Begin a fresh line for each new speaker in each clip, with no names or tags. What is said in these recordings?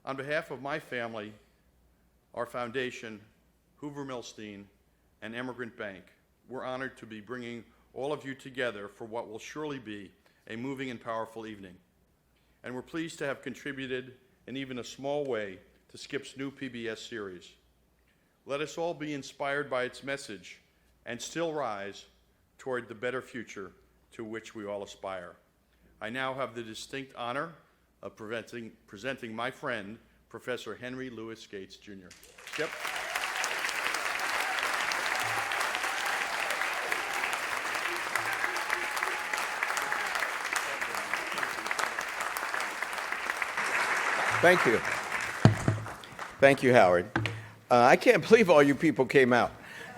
On behalf of my family, our foundation, HooverMilstein and Emigrant Bank, we're honored to be bringing all of you together for what will surely be a moving and powerful evening. And we're pleased to have contributed in even a small way to Skip's new PBS series. Let us all be inspired by its message and still rise toward the better future to which we all aspire. I now have the distinct honor of presenting my friend, Professor Henry Louis Gates, Jr. Skip.
Thank you. Thank you, Howard. I can't believe all you people came out.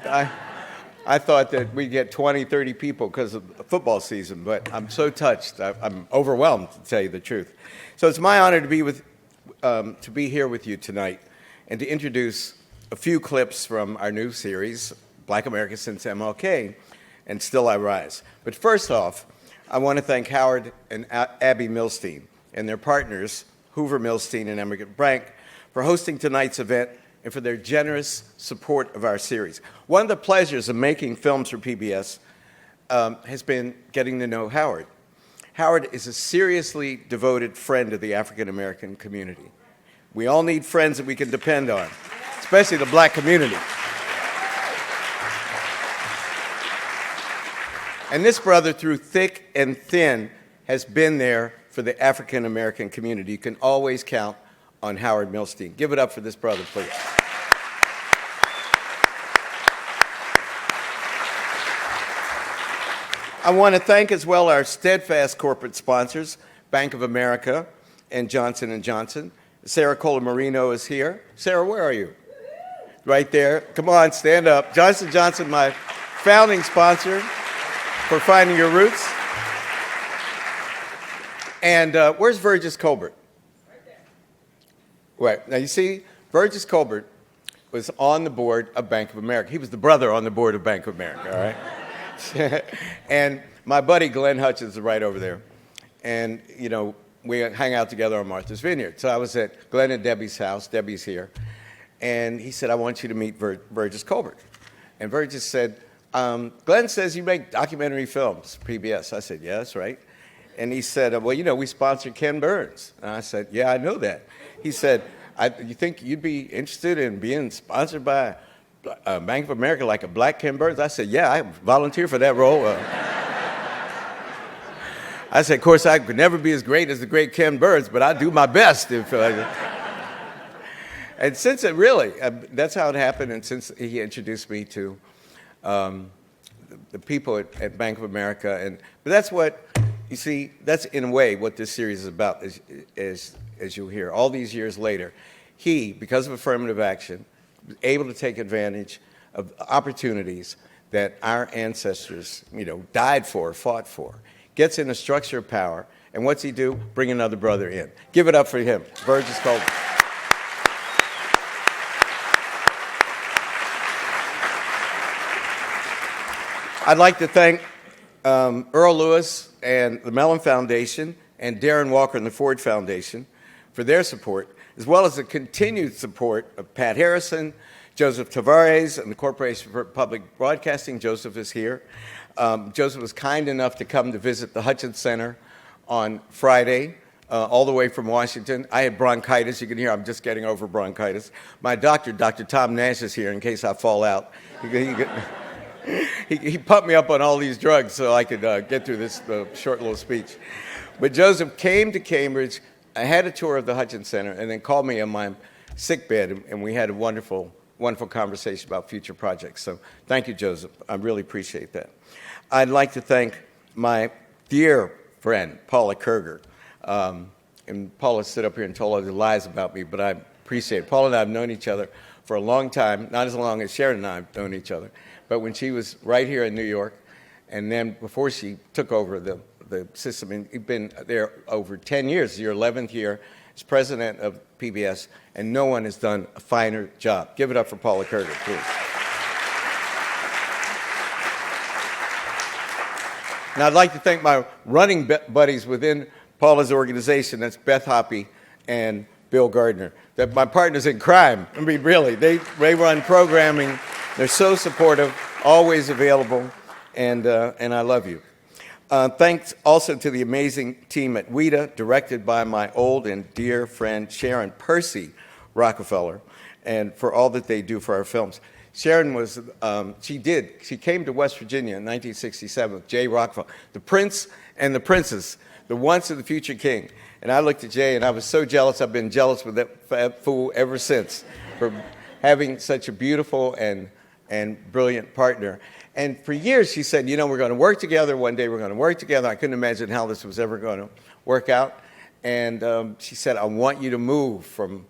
I thought that we'd get 20, 30 people because of the football season, but I'm so touched. I'm overwhelmed, to tell you the truth. So it's my honor to be here with you tonight and to introduce a few clips from our new series, Black America Since MLK, and Still I Rise. But first off, I want to thank Howard and Abby Milstein and their partners, HooverMilstein and Emigrant Bank, for hosting tonight's event and for their generous support of our series. One of the pleasures of making films for PBS has been getting to know Howard. Howard is a seriously devoted friend of the African American community. We all need friends that we can depend on, especially the black community. And this brother, through thick and thin, has been there for the African American community. You can always count on Howard Milstein. Give it up for this brother, please. I want to thank as well our steadfast corporate sponsors, Bank of America and Johnson & Johnson. Sarah Colamarino is here. Sarah, where are you? Right there. Come on, stand up. Johnson & Johnson, my founding sponsor for Finding Your Roots. And where's Virgis Colbert? Right. Now, you see, Virgis Colbert was on the board of Bank of America. He was the brother on the board of Bank of America, all right? And my buddy Glenn Hutchins is right over there. And, you know, we hang out together on Martha's Vineyard. So I was at Glenn and Debbie's house. Debbie's here. And he said, I want you to meet Virgis Colbert. And Virgis said, Glenn says you make documentary films, PBS. I said, yeah, that's right. And he said, well, you know, we sponsored Ken Burns. And I said, yeah, I know that. He said, you think you'd be interested in being sponsored by Bank of America like a black Ken Burns? I said, yeah, I volunteer for that role. I said, of course, I could never be as great as the great Ken Burns, but I do my best. And since it really, that's how it happened, and since he introduced me to the people at Bank of America, but that's what, you see, that's in a way what this series is about, as you'll hear. All these years later, he, because of affirmative action, was able to take advantage of opportunities that our ancestors, you know, died for, fought for, gets in a structure of power, and what's he do? Bring another brother in. Give it up for him, Virgis Colbert. I'd like to thank Earl Lewis and the Mellon Foundation and Darren Walker and the Ford Foundation for their support, as well as the continued support of Pat Harrison, Joseph Tavares, and the Corporation for Public Broadcasting. Joseph is here. Joseph was kind enough to come to visit the Hutchins Center on Friday, all the way from Washington. I had bronchitis. You can hear I'm just getting over bronchitis. My doctor, Dr. Tom Nash, is here in case I fall out. He pumped me up on all these drugs so I could get through this short little speech. But Joseph came to Cambridge. I had a tour of the Hutchins Center and then called me on my sick bed, and we had a wonderful, wonderful conversation about future projects. So thank you, Joseph. I really appreciate that. I'd like to thank my dear friend, Paula Kerger. And Paula stood up here and told all the lies about me, but I appreciate it. Paula and I have known each other for a long time, not as long as Sharon and I have known each other, but when she was right here in New York, and then before she took over the system, and he'd been there over 10 years, your 11th year as president of PBS, and no one has done a finer job. Give it up for Paula Kerger, please. Now, I'd like to thank my running buddies within Paula's organization. That's Beth Hoppy and Bill Gardner. That my partners in crime. I mean, really, they run programming. They're so supportive, always available, and I love you. Thanks also to the amazing team at WIDA, directed by my old and dear friend Sharon Percy Rockefeller, and for all that they do for our films. Sharon was, she came to West Virginia in 1967 with Jay Rockefeller, the Prince and the Princess, the once and the future king. And I looked at Jay and I was so jealous. I've been jealous with that fool ever since for having such a beautiful and brilliant partner. And for years she said, you know, we're going to work together. One day we're going to work together. I couldn't imagine how this was ever going to work out. And she said, I want you to move from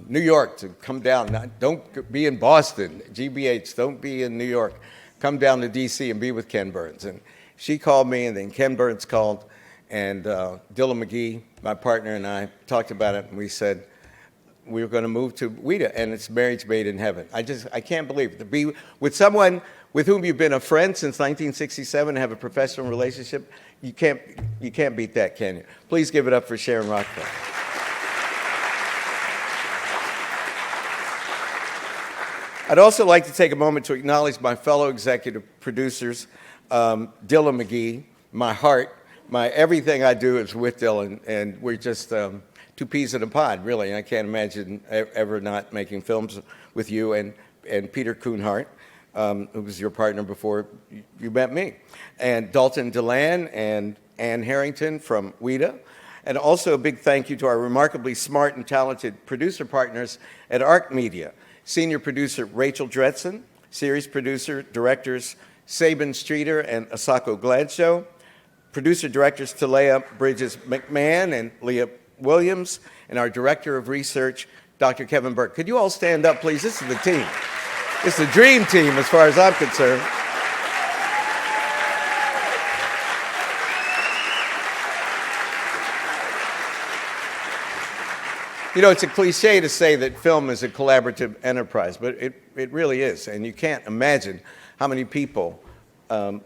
New York to come down. Don't be in Boston, GBH. Don't be in New York. Come down to D.C. and be with Ken Burns. And she called me, and then Ken Burns called, and Dylan McGee, my partner, and I talked about it, and we said we were going to move to WIDA, and it's marriage made in heaven. I can't believe it. To be with someone with whom you've been a friend since 1967 and have a professional relationship, you can't beat that, can you? Please give it up for Sharon Rockefeller. I'd also like to take a moment to acknowledge my fellow executive producers, Dylan McGee, my heart, my everything I do is with Dylan, and we're just two peas in a pod, really. I can't imagine ever not making films with you and Peter Kuhnhart, who was your partner before you met me, and Dalton DeLann and Ann Harrington from WIDA. And also a big thank you to our remarkably smart and talented producer partners at ARC Media. Senior producer Rachel Dretson, series producer, directors Sabin Streeter and Asako Gladshow, producer directors Talea Bridges McMahon and Leah Williams, and our director of research, Dr. Kevin Burke. Could you all stand up, please? This is the team. It's the dream team as far as I'm concerned. You know, it's a cliche to say that film is a collaborative enterprise, but it really is. And you can't imagine how many people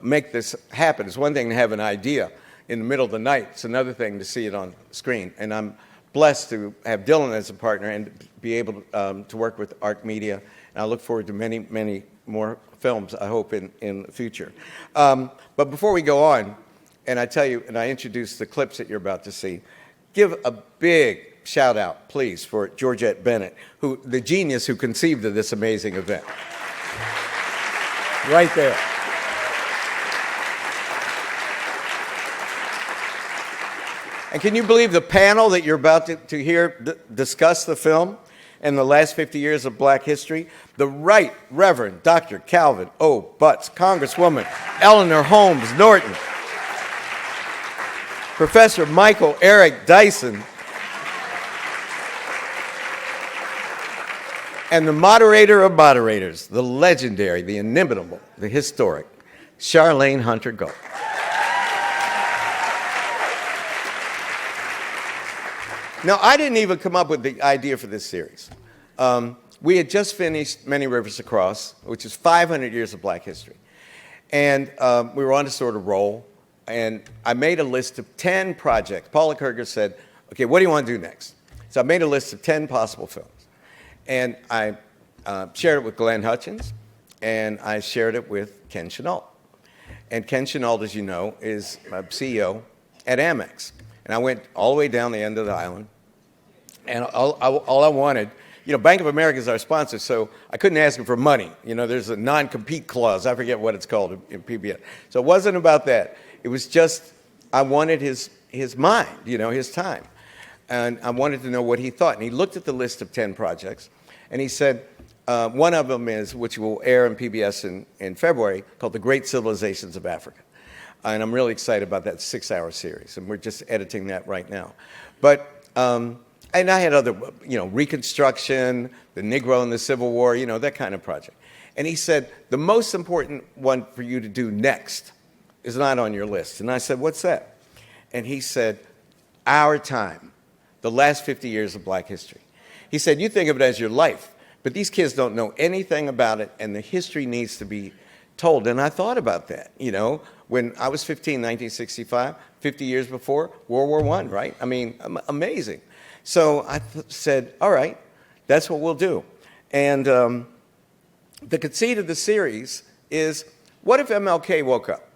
make this happen. It's one thing to have an idea in the middle of the night. It's another thing to see it on screen. And I'm blessed to have Dylan as a partner and be able to work with ARC Media. And I look forward to many, many more films, I hope, in the future. But before we go on, and I tell you, and I introduce the clips that you're about to see, give a big shout out, please, for Georgette Bennett, the genius who conceived of this amazing event. Right there. And can you believe the panel that you're about to hear discuss the film and the last 50 years of Black history? The Right Reverend Dr. Calvin O. Butts, Congresswoman Eleanor Holmes Norton, Professor Michael Eric Dyson, and the moderator of moderators, the legendary, the inimitable, the historic, Charlene Hunter-Gault. Now, I didn't even come up with the idea for this series. We had just finished Many Rivers Across, which is 500 years of Black history. And we were on a sort of roll, and I made a list of 10 projects. Paula Kerger said, okay, what do you want to do next? So I made a list of 10 possible films. And I shared it with Glenn Hutchins, and I shared it with Ken Chenault. And Ken Chenault, as you know, is CEO at Amex. And I went all the way down the end of the island, and all I wanted, you know, Bank of America is our sponsor, so I couldn't ask him for money. You know, there's a non-compete clause. I forget what it's called in PBS. So it wasn't about that. It was just I wanted his mind, you know, his time. And I wanted to know what he thought. And he looked at the list of 10 projects, and he said, one of them is, which will air in PBS in February, called The Great Civilizations of Africa. And I'm really excited about that 6-hour series, and we're just editing that right now. But, and I had other, you know, Reconstruction, the Negro in the Civil War, you know, that kind of project. And he said, the most important one for you to do next is not on your list. And I said, what's that? And he said, Our Time, the last 50 years of Black history. He said, you think of it as your life, but these kids don't know anything about it, and the history needs to be told. And I thought about that, you know, when I was 15, 1965, 50 years before World War I, right? I mean, amazing. So I said, all right, that's what we'll do. And the conceit of the series is, what if MLK woke up?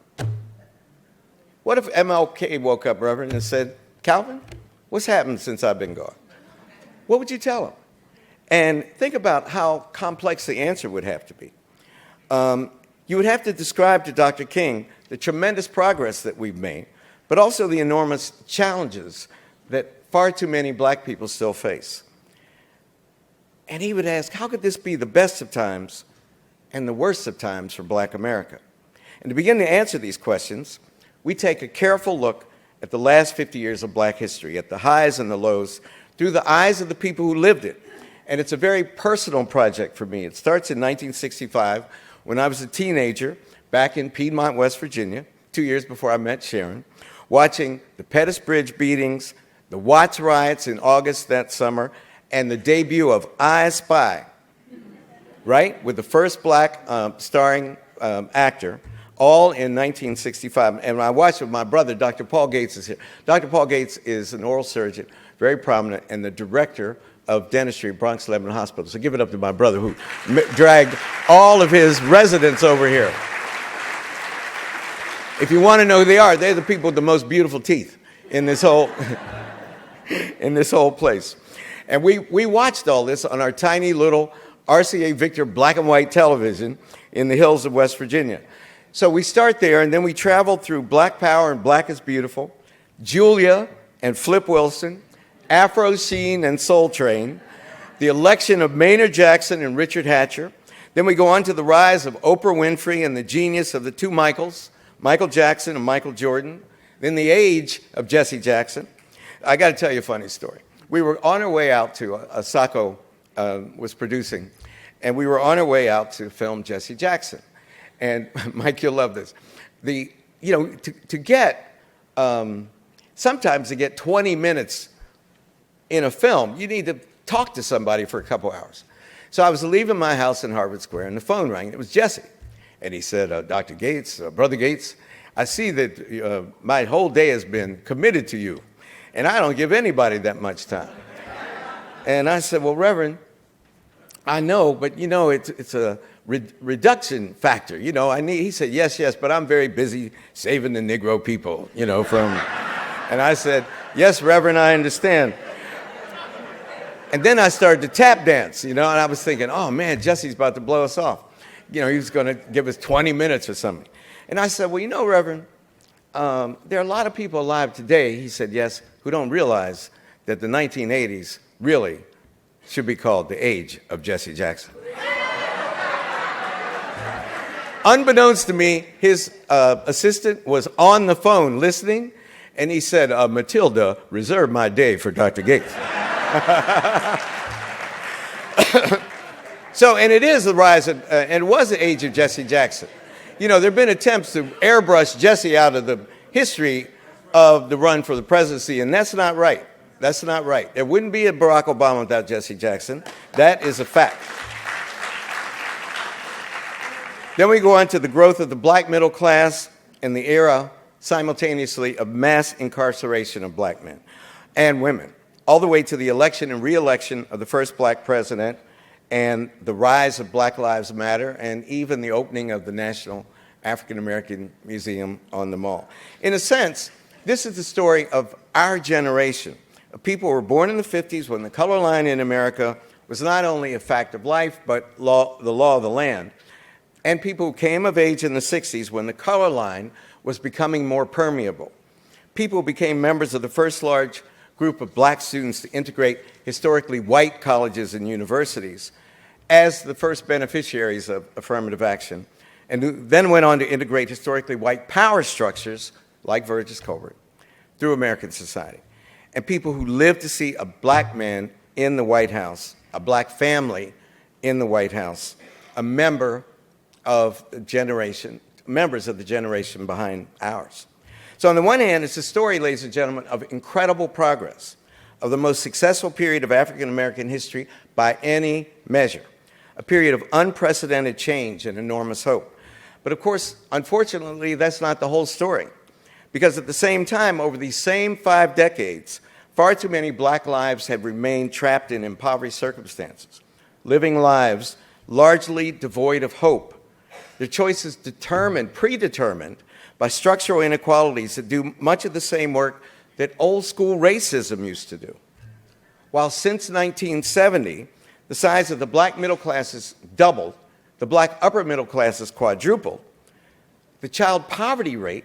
What if MLK woke up, Reverend, and said, Calvin, what's happened since I've been gone? What would you tell him? And think about how complex the answer would have to be. You would have to describe to Dr. King the tremendous progress that we've made, but also the enormous challenges that far too many black people still face. And he would ask, how could this be the best of times and the worst of times for black America? And to begin to answer these questions, we take a careful look at the last 50 years of black history, at the highs and the lows, through the eyes of the people who lived it. And it's a very personal project for me. It starts in 1965, when I was a teenager back in Piedmont, West Virginia, 2 years before I met Sharon, watching the Pettus Bridge beatings, the Watts riots in August that summer, and the debut of I Spy, right, with the first black starring actor, all in 1965. And I watched with my brother, Dr. Paul Gates is here. Dr. Paul Gates is an oral surgeon, very prominent, and the director of dentistry at Bronx Lebanon Hospital. So give it up to my brother who dragged all of his residents over here. If you want to know who they are, they're the people with the most beautiful teeth in this whole, in this whole place. And we watched all this on our tiny little RCA Victor black and white television in the hills of West Virginia. So we start there, and then we travel through Black Power and Black is Beautiful, Julia and Flip Wilson, Afro Sheen and Soul Train, the election of Maynard Jackson and Richard Hatcher. Then we go on to the rise of Oprah Winfrey and the genius of the two Michaels, Michael Jackson and Michael Jordan. Then the age of Jesse Jackson. I got to tell you a funny story. We were on our way out to, Sacco was producing, and we were on our way out to film Jesse Jackson. And Mike, you'll love this. Sometimes to get 20 minutes in a film, you need to talk to somebody for a couple hours. So I was leaving my house in Harvard Square, and the phone rang. It was Jesse. And he said, Dr. Gates, Brother Gates, I see that my whole day has been committed to you, and I don't give anybody that much time. And I said, well, Reverend, I know, but it's a reduction factor. He said, yes, but I'm very busy saving the Negro people, from. And I said, yes, Reverend, I understand. And then I started to tap dance, and I was thinking, oh man, Jesse's about to blow us off. He was going to give us 20 minutes or something. And I said, well, Reverend, there are a lot of people alive today, he said, yes, who don't realize that the 1980s really should be called the age of Jesse Jackson. Unbeknownst to me, his assistant was on the phone listening, and he said, Matilda, reserve my day for Dr. Gates. So, and it is the rise of, and it was the age of Jesse Jackson. There have been attempts to airbrush Jesse out of the history of the run for the presidency, and that's not right. That's not right. There wouldn't be a Barack Obama without Jesse Jackson. That is a fact. Then we go on to the growth of the black middle class and the era, simultaneously, of mass incarceration of black men and women, all the way to the election and re-election of the first black president and the rise of Black Lives Matter and even the opening of the National African American Museum on the Mall. In a sense, this is the story of our generation, of people who were born in the 50s when the color line in America was not only a fact of life, but the law of the land, and people who came of age in the 60s when the color line was becoming more permeable. People who became members of the first large group of black students to integrate historically white colleges and universities as the first beneficiaries of affirmative action, and who then went on to integrate historically white power structures like Virgis Colbert through American society. And people who lived to see a black man in the White House, a black family in the White House, a member of the generation, members of the generation behind ours. So on the one hand, it's a story, ladies and gentlemen, of incredible progress, of the most successful period of African American history by any measure, a period of unprecedented change and enormous hope. But of course, unfortunately, that's not the whole story, because at the same time, over these same 5 decades, Far too many black lives have remained trapped in impoverished circumstances, living lives largely devoid of hope. Their choices predetermined by structural inequalities that do much of the same work that old school racism used to do. While since 1970, the size of the black middle class has doubled, the black upper middle class has quadrupled, the child poverty rate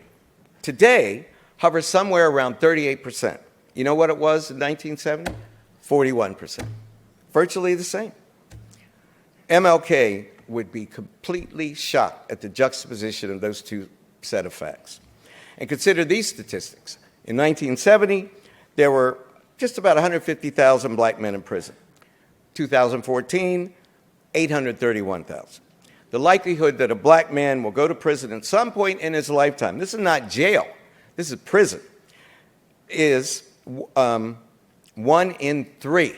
today hovers somewhere around 38%. You know what it was in 1970? 41%. Virtually the same. MLK would be completely shocked at the juxtaposition of those two set of facts. And consider these statistics. In 1970, there were just about 150,000 black men in prison. 2014, 831,000. The likelihood that a black man will go to prison at some point in his lifetime, this is not jail, this is prison, is 1 in 3.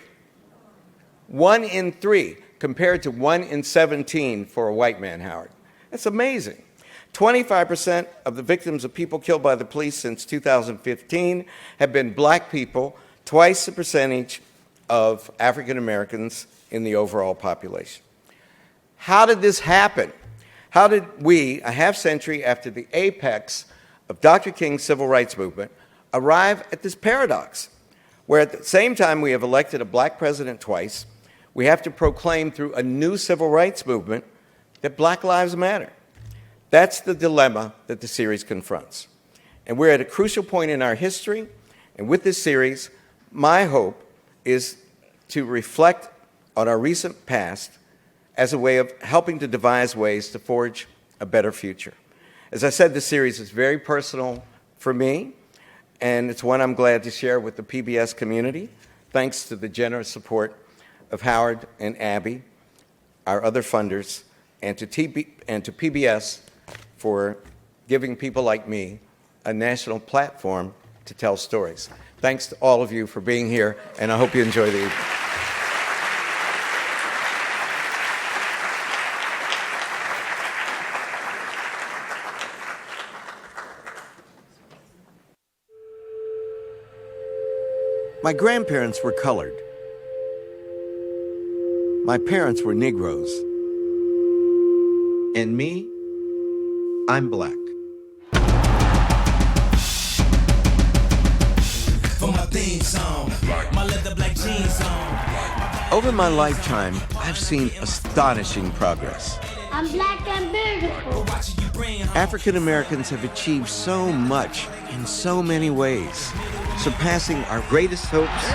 1 in 3 compared to 1 in 17 for a white man, Howard. That's amazing. 25% of the victims of people killed by the police since 2015 have been black people, twice the percentage of African Americans in the overall population. How did this happen? How did we, a half century after the apex of Dr. King's civil rights movement, arrive at this paradox, where at the same time we have elected a black president twice, we have to proclaim through a new civil rights movement that Black Lives Matter? That's the dilemma that the series confronts. And we're at a crucial point in our history, and with this series, my hope is to reflect on our recent past as a way of helping to devise ways to forge a better future. As I said, this series is very personal for me, and it's one I'm glad to share with the PBS community, thanks to the generous support of Howard and Abby, our other funders, and to PBS for giving people like me a national platform to tell stories. Thanks to all of you for being here, and I hope you enjoy the evening. My grandparents were colored. My parents were Negroes. And me, I'm black. For my theme song, my leather black jeans on. Over my lifetime, I've seen astonishing progress.
I'm black and beautiful.
African Americans have achieved so much in so many ways, surpassing our greatest hopes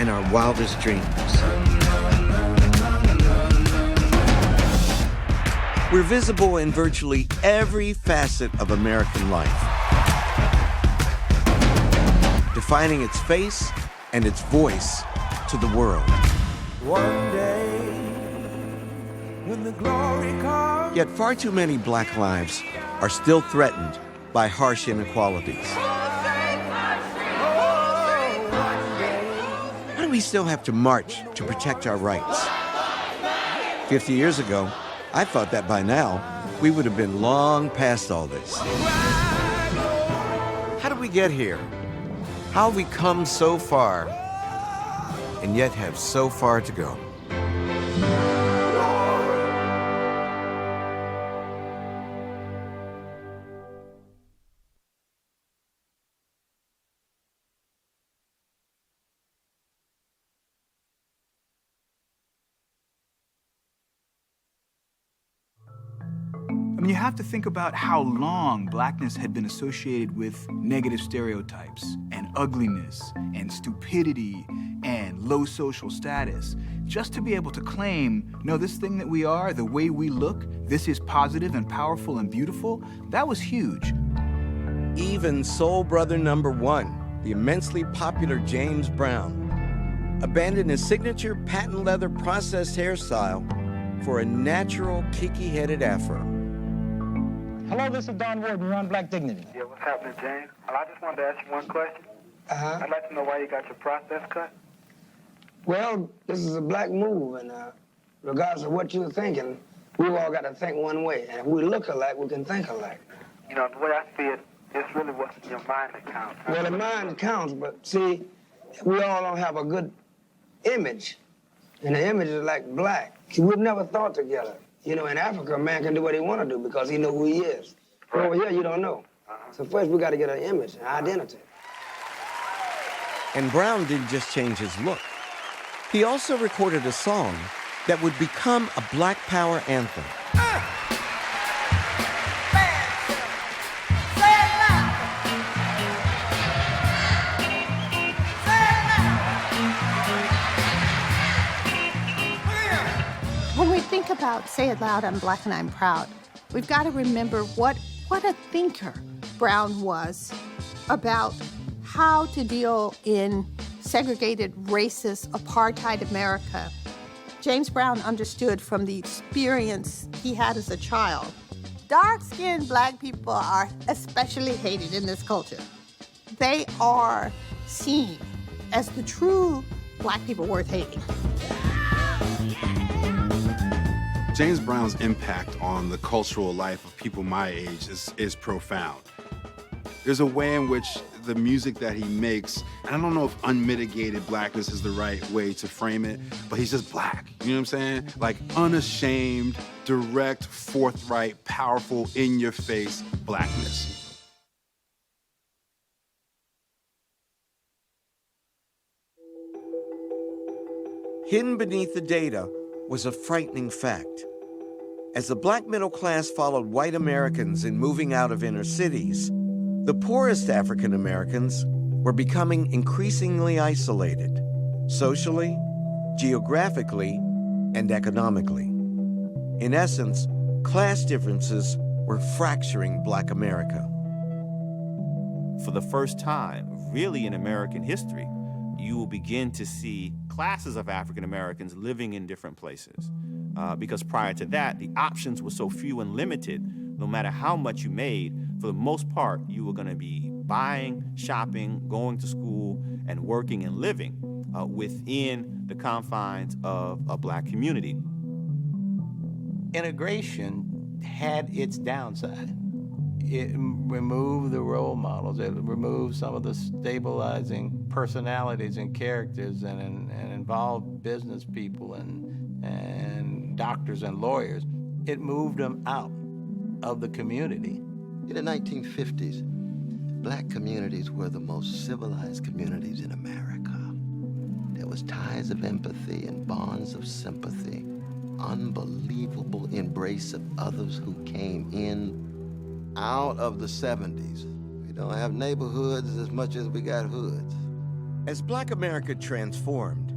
and our wildest dreams. We're visible in virtually every facet of American life, defining its face and its voice to the world. One day, when the glory comes. Yet far too many black lives are still threatened by harsh inequalities. Why do we still have to march to protect our rights? 50 years ago, I thought that by now, we would have been long past all this. How did we get here? How have we come so far and yet have so far to go?
I mean, you have to think about how long blackness had been associated with negative stereotypes and ugliness and stupidity and low social status. Just to be able to claim, no, this thing that we are, the way we look, this is positive and powerful and beautiful, that was huge.
Even Soul Brother #1, the immensely popular James Brown, abandoned his signature patent leather processed hairstyle for a natural kiki-headed afro.
Hello, this is Don Ward, Run Black Dignity.
Yeah, what's happening, James? I just wanted to ask you one question. I'd like to know why you got your process cut.
Well, this is a black move, and regardless of what you're thinking, we've all got to think one way. And if we look alike, we can think alike.
You know, the way I see it, it's really what's in your mind that counts.
Well, the mind counts, but see, we all don't have a good image, and the image is like black. We've never thought together. You know, in Africa, a man can do what he want to do because he know who he is. But over here, you don't know. So first, we got to get an image, an identity.
And Brown didn't just change his look. He also recorded a song that would become a Black Power anthem.
When we think about Say It Loud, I'm Black and I'm Proud, we've got to remember what a thinker Brown was about how to deal in segregated, racist, apartheid America. James Brown understood from the experience he had as a child. Dark-skinned black people are especially hated in this culture. They are seen as the true black people worth hating.
James Brown's impact on the cultural life of people my age is profound. There's a way in which the music that he makes, and I don't know if unmitigated blackness is the right way to frame it, but he's just black, you know what I'm saying? Like unashamed, direct, forthright, powerful, in-your-face blackness.
Hidden beneath the data was a frightening fact. As the black middle class followed white Americans in moving out of inner cities, the poorest African Americans were becoming increasingly isolated, socially, geographically, and economically. In essence, class differences were fracturing black America.
For the first time, really in American history, you will begin to see classes of African Americans living in different places. Because prior to that, the options were so few and limited. No matter how much you made, for the most part, you were going to be buying, shopping, going to school, and working and living within the confines of a black community.
Integration had its downside. It removed the role models. It removed some of the stabilizing personalities and characters and involved business people and doctors and lawyers. It moved them out of the community.
In the 1950s, black communities were the most civilized communities in America. There was ties of empathy and bonds of sympathy, unbelievable embrace of others who came in. Out of the 70s, we don't have neighborhoods as much as we got hoods.
As black America transformed,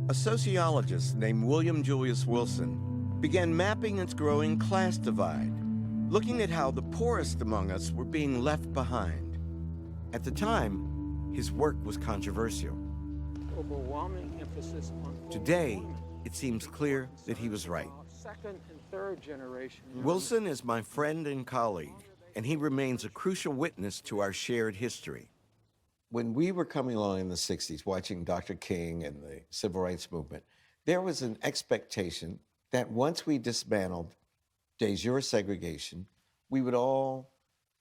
a sociologist named William Julius Wilson began mapping its growing class divide, looking at how the poorest among us were being left behind. At the time, his work was controversial.
Overwhelming emphasis on
Today, it seems clear that he was right.
Second and third generation.
Wilson is my friend and colleague, and he remains a crucial witness to our shared history. When we were coming along in the 60s, watching Dr. King and the Civil Rights Movement, there was an expectation that once we dismantled de jure segregation, we would all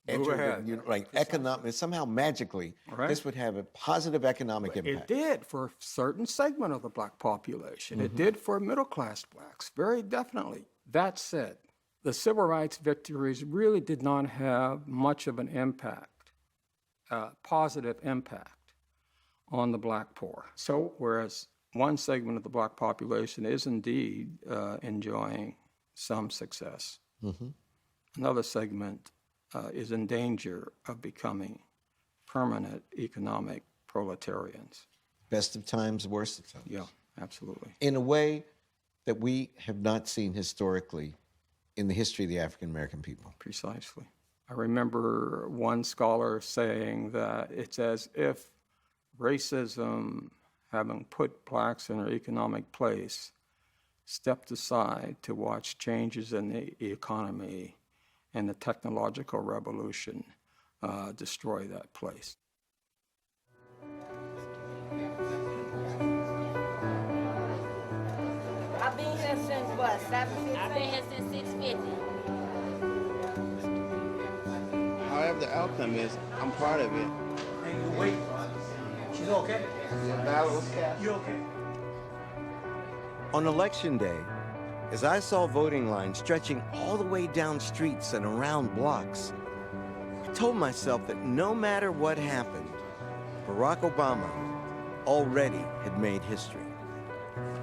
enter economic, somehow magically, this would have a positive economic impact.
It did for a certain segment of the black population. It did for middle-class blacks, very definitely. That said, the civil rights victories really did not have much of an impact, positive impact on the black poor. So whereas one segment of the black population is indeed enjoying some success, another segment is in danger of becoming permanent economic proletarians.
Best of times, worst of times.
Yeah, absolutely.
In a way that we have not seen historically in the history of the African American people.
Precisely. I remember one scholar saying that it's as if racism, having put blacks in their economic place, stepped aside to watch changes in the economy and the technological revolution destroy that place.
I've been here since what, 7:50? I've been here since 6:50.
However the outcome is, I'm part of it.
Wait. She's all
okay? You okay?
On Election Day, as I saw voting lines stretching all the way down streets and around blocks, I told myself that no matter what happened, Barack Obama already had made history.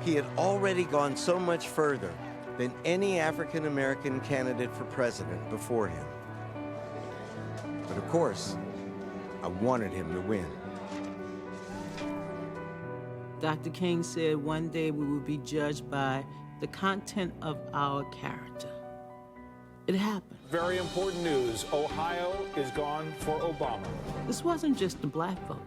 He had already gone so much further than any African-American candidate for president before him. But of course, I wanted him to win.
Dr. King said one day we would be judged by the content of our character. It happened.
Very important news. Ohio is gone for Obama.
This wasn't just the black vote.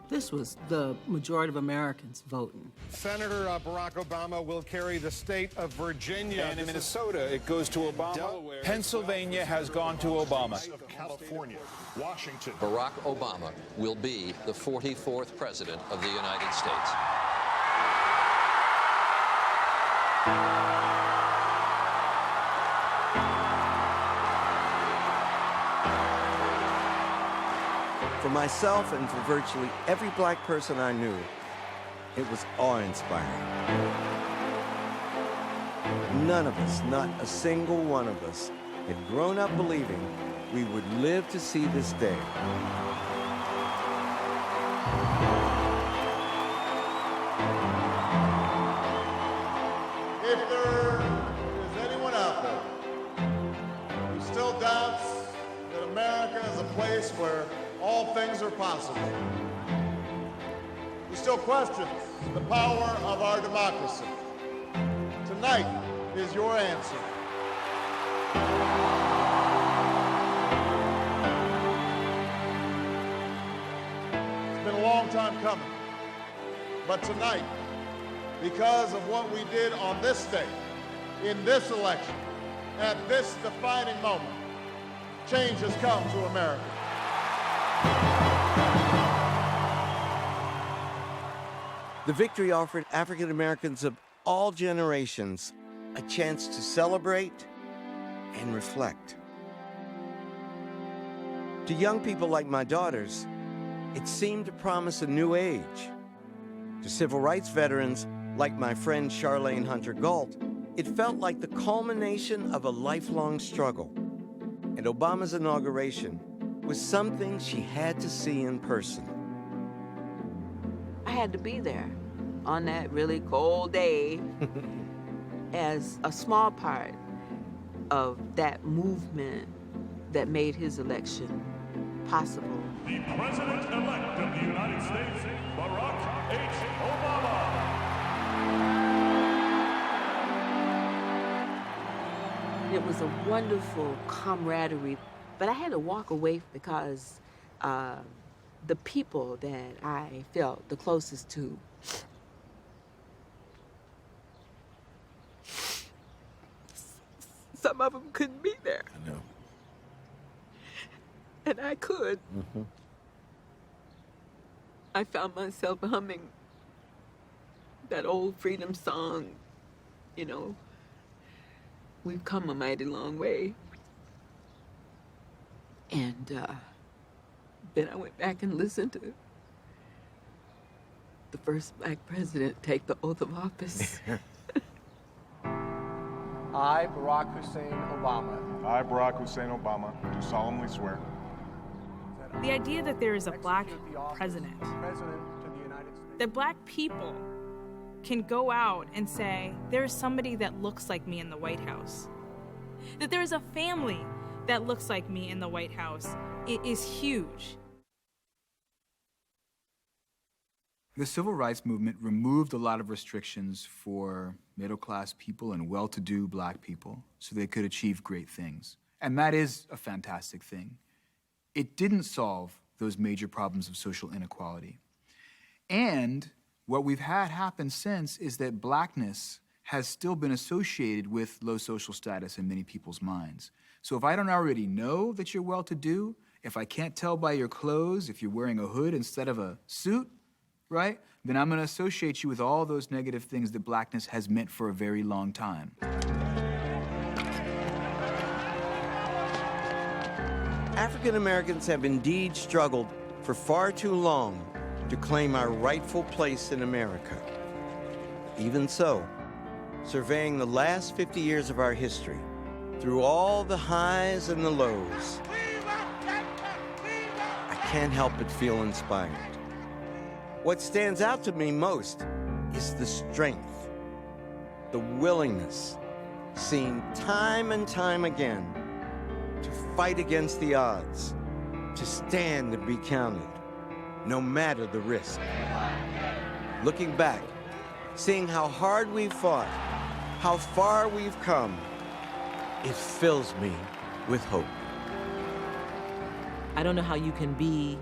This was the majority of Americans voting.
Senator Barack Obama will carry the state of Virginia.
And in Minnesota, it goes to Obama.
Delaware.
Pennsylvania has gone to Obama.
Of California, Washington.
Barack Obama will be the 44th president of the United States.
For myself and for virtually every black person I knew, it was awe-inspiring. None of us, not a single one of us, had grown up believing we would live to see this day.
If there is anyone out there who still doubts that America is a place where all things are possible, who still questions the power of our democracy, tonight is your answer. It's been a long time coming, but tonight, because of what we did on this day, in this election, at this defining moment, change has come to America.
The victory offered African Americans of all generations a chance to celebrate and reflect. To young people like my daughters, it seemed to promise a new age. To civil rights veterans like my friend Charlene Hunter-Gault, it felt like the culmination of a lifelong struggle. And Obama's inauguration was something she had to see in person.
I had to be there on that really cold day as a small part of that movement that made his election possible.
The President-elect of the United States, Barack H. Obama.
It was a wonderful camaraderie, but I had to walk away because the people that I felt the closest to some of them couldn't be there.
I know.
And I could.
Mm-hmm.
I found myself humming that old freedom song, you know, we've come a mighty long way. And then I went back and listened to the first black president take the oath of office.
I, Barack Hussein Obama.
I, Barack Hussein Obama, do solemnly swear.
The idea that there is a black president, that black people can go out and say, there's somebody that looks like me in the White House, that there is a family that looks like me in the White House, it is huge.
The civil rights movement removed a lot of restrictions for middle-class people and well-to-do black people so they could achieve great things. And that is a fantastic thing. It didn't solve those major problems of social inequality. And what we've had happen since is that blackness has still been associated with low social status in many people's minds. So if I don't already know that you're well-to-do, if I can't tell by your clothes, if you're wearing a hood instead of a suit, right, then I'm going to associate you with all those negative things that blackness has meant for a very long time.
African Americans have indeed struggled for far too long to claim our rightful place in America. Even so, surveying the last 50 years of our history, through all the highs and the lows, I can't help but feel inspired. What stands out to me most is the strength, the willingness, seen time and time again, to fight against the odds, to stand and be counted, no matter the risk. Looking back, seeing how hard we've fought, how far we've come, it fills me with hope.
I don't know how you can be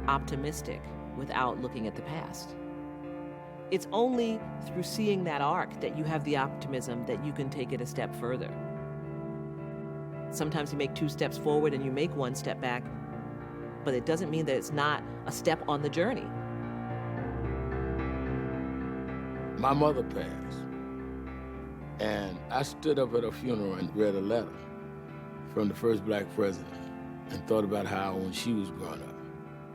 optimistic without looking at the past. It's only through seeing that arc that you have the optimism that you can take it a step further. Sometimes you make 2 steps forward and you make 1 step back, but it doesn't mean that it's not a step on the journey.
My mother passed, and I stood up at her funeral and read a letter from the first black president and thought about how when she was growing up,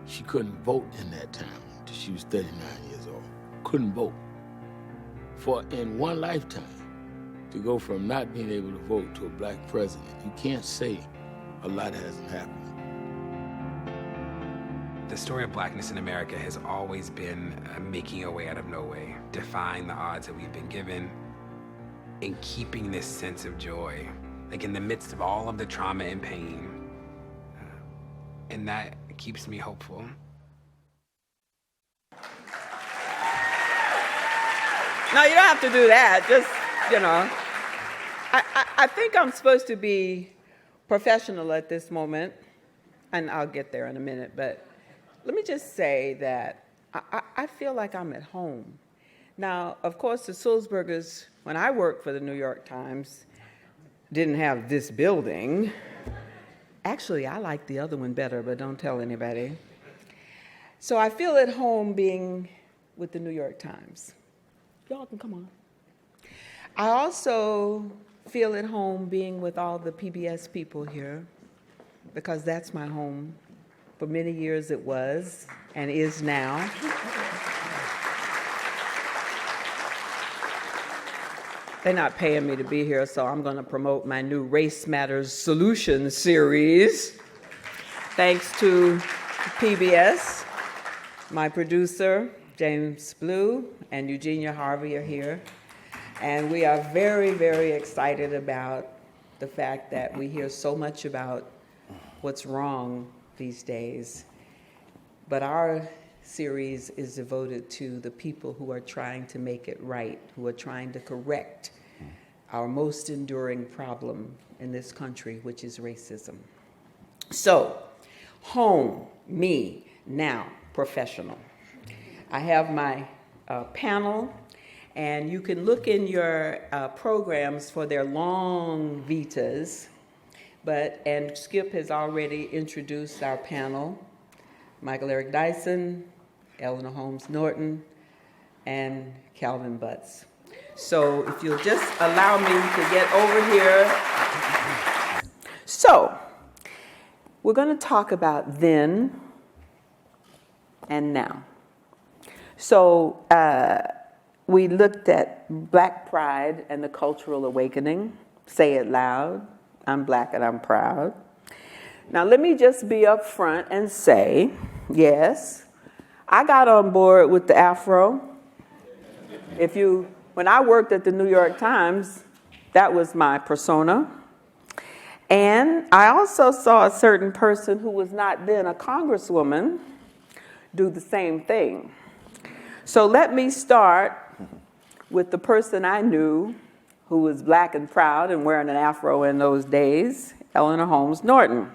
she couldn't vote in that town until she was 39 years old. Couldn't vote. For in one lifetime, to go from not being able to vote to a black president, you can't say a lot hasn't happened.
The story of blackness in America has always been making a way out of no way, defying the odds that we've been given, and keeping this sense of joy, like in the midst of all of the trauma and pain. And that keeps me hopeful.
No, you don't have to do that. Just, you know. I think I'm supposed to be professional at this moment, and I'll get there in a minute, but let me just say that I feel like I'm at home. Now, of course, the Sulzbergers, when I worked for the New York Times, didn't have this building. Actually, I like the other one better, but don't tell anybody. So I feel at home being with the New York Times. Y'all can come on. I also feel at home being with all the PBS people here, because that's my home. For many years it was, and is now. They're not paying me to be here, so I'm going to promote my new Race Matters Solutions series. Thanks to PBS, my producer, James Blue, and Eugenia Harvey are here. And we are very, very excited about the fact that we hear so much about what's wrong these days. But our series is devoted to the people who are trying to make it right, who are trying to correct our most enduring problem in this country, which is racism. So, home, me, now, professional. I have my panel, and you can look in your programs for their long vitas, and Skip has already introduced our panel, Michael Eric Dyson, Eleanor Holmes Norton, and Calvin Butts. So if you'll just allow me to get over here. So, we're going to talk about then and now. So, we looked at Black pride and the cultural awakening. Say it loud. I'm Black and I'm proud. Now, let me just be up front and say, yes, I got on board with the Afro. When I worked at the New York Times, that was my persona. And I also saw a certain person who was not then a congresswoman do the same thing. So let me start with the person I knew who was Black and proud and wearing an Afro in those days, Eleanor Holmes Norton.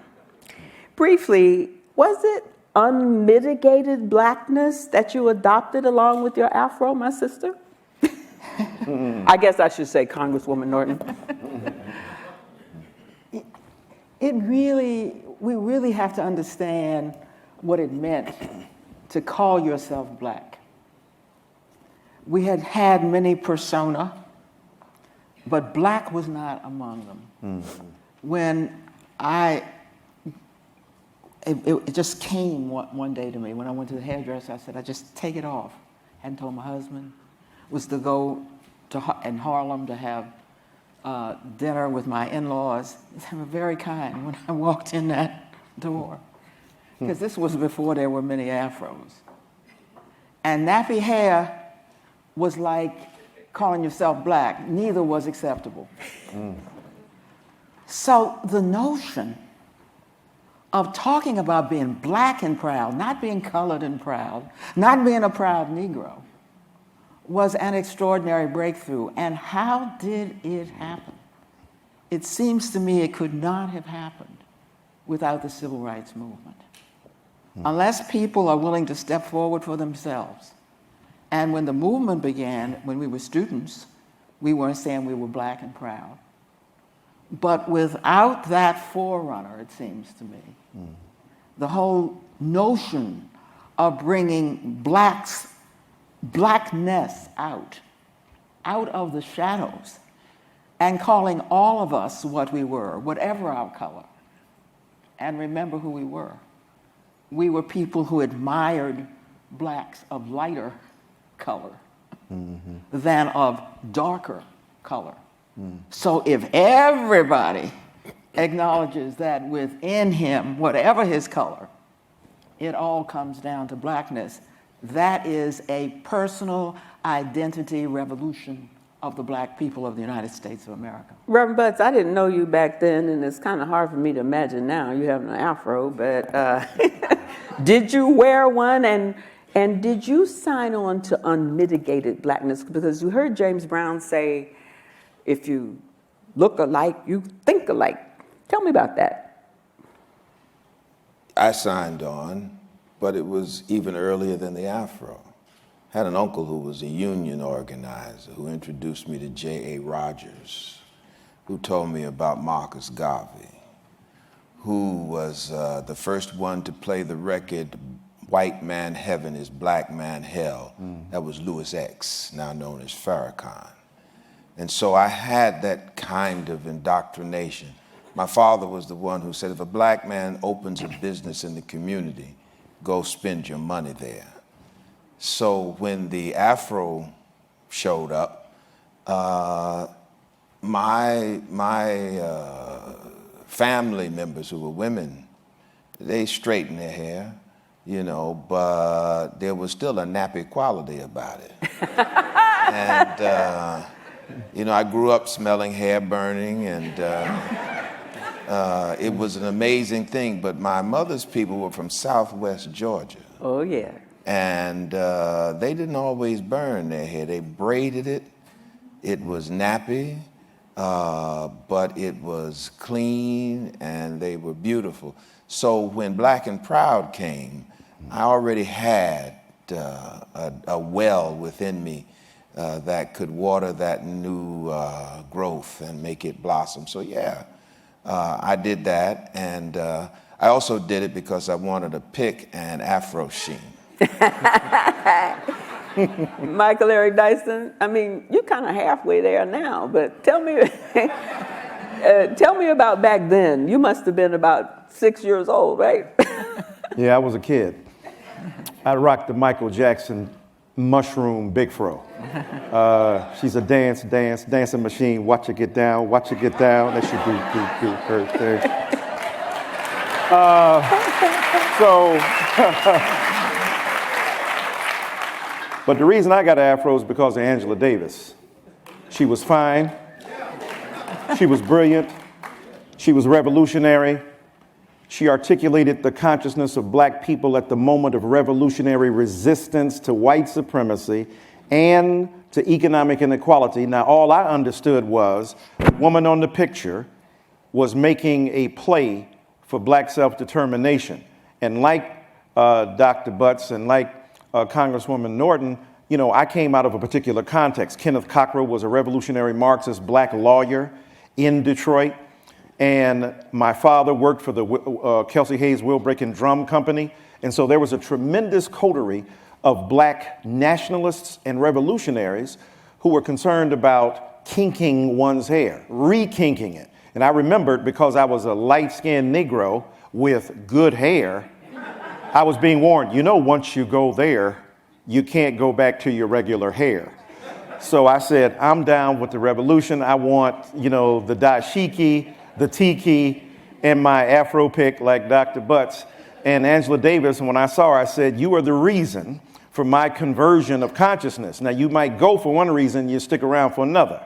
Briefly, was it unmitigated Blackness that you adopted along with your Afro, my sister? I guess I should say Congresswoman Norton.
We really have to understand what it meant to call yourself Black. We had had many persona, but Black was not among them. Mm-hmm. When I it just came one day to me when I went to the hairdresser. I said, I just take it off. Hadn't told my husband. Was to go in Harlem to have dinner with my in-laws. They were very kind when I walked in that door. Because this was before there were many afros. And nappy hair was like calling yourself black. Neither was acceptable. So the notion of talking about being black and proud, not being colored and proud, not being a proud Negro, was an extraordinary breakthrough. And how did it happen? It seems to me it could not have happened without the civil rights movement. Unless people are willing to step forward for themselves. And when the movement began, when we were students, we weren't saying we were black and proud. But without that forerunner, it seems to me, the whole notion of bringing blackness out of the shadows, and calling all of us what we were, whatever our color, and remember who we were. We were people who admired blacks of lighter color than of darker color. So if everybody acknowledges that within him, whatever his color, it all comes down to blackness, that is a personal identity revolution of the black people of the United States of America.
Reverend Butts, I didn't know you back then, and it's kind of hard for me to imagine now. You have an afro, but did you wear one, and did you sign on to unmitigated blackness? Because you heard James Brown say, if you look alike, you think alike. Tell me about that.
I signed on, but it was even earlier than the afro. I had an uncle who was a union organizer who introduced me to J.A. Rogers, who told me about Marcus Garvey, who was the first one to play the record White Man Heaven is Black Man Hell. That was Louis X, now known as Farrakhan. And so I had that kind of indoctrination. My father was the one who said, if a black man opens a business in the community, go spend your money there. So when the afro showed up, my family members who were women, they straightened their hair, you know, but there was still a nappy quality about it. And, you know, I grew up smelling hair burning, and it was an amazing thing. But my mother's people were from Southwest Georgia.
Oh, yeah.
And they didn't always burn their hair. They braided it. It was nappy, but it was clean, and they were beautiful. So when Black and Proud came, I already had a well within me that could water that new growth and make it blossom. So yeah, I did that, and I also did it because I wanted to pick an afro sheen.
Michael Eric Dyson, I mean, you're kind of halfway there now, but tell me about back then. You must have been about 6 years old, right?
Yeah, I was a kid. I rocked the Michael Jackson mushroom big fro. She's a dancing machine. Watch her get down, watch her get down. That should do her thing. But the reason I got an afro is because of Angela Davis. She was fine. She was brilliant. She was revolutionary. She articulated the consciousness of black people at the moment of revolutionary resistance to white supremacy and to economic inequality. Now, all I understood was the woman on the picture was making a play for black self-determination. And like Dr. Butts and like Congresswoman Norton, you know, I came out of a particular context. Kenneth Cochran was a revolutionary Marxist black lawyer in Detroit. And my father worked for the Kelsey Hayes Wheel Break and Drum Company. And so there was a tremendous coterie of black nationalists and revolutionaries who were concerned about kinking one's hair, re-kinking it. And I remembered, because I was a light-skinned Negro with good hair, I was being warned, once you go there, you can't go back to your regular hair. So I said, I'm down with the revolution. I want, the dashiki, the tiki, and my Afro pick like Dr. Butts. And Angela Davis, when I saw her, I said, you are the reason for my conversion of consciousness. Now, you might go for one reason, you stick around for another.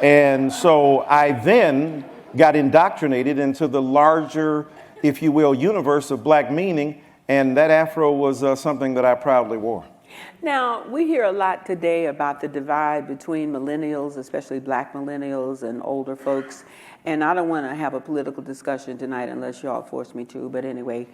And so I then got indoctrinated into the larger, if you will, universe of black meaning, and that Afro was something that I proudly wore.
Now, we hear a lot today about the divide between millennials, especially black millennials and older folks. And I don't want to have a political discussion tonight unless y'all force me to, but anyway.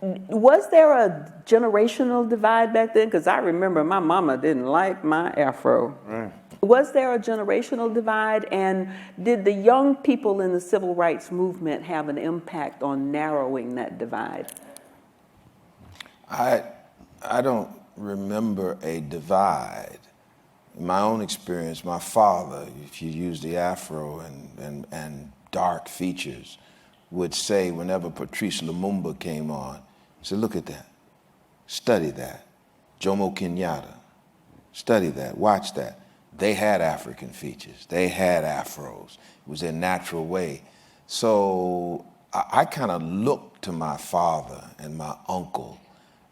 Was there a generational divide back then? Because I remember my mama didn't like my Afro.
Right.
Was there a generational divide? And did the young people in the civil rights movement have an impact on narrowing that divide?
I don't remember a divide. In my own experience, my father, if you use the Afro and dark features, would say whenever Patrice Lumumba came on, he said, look at that, study that. Jomo Kenyatta, study that, watch that. They had African features, they had Afros. It was their natural way. So I kind of looked to my father and my uncle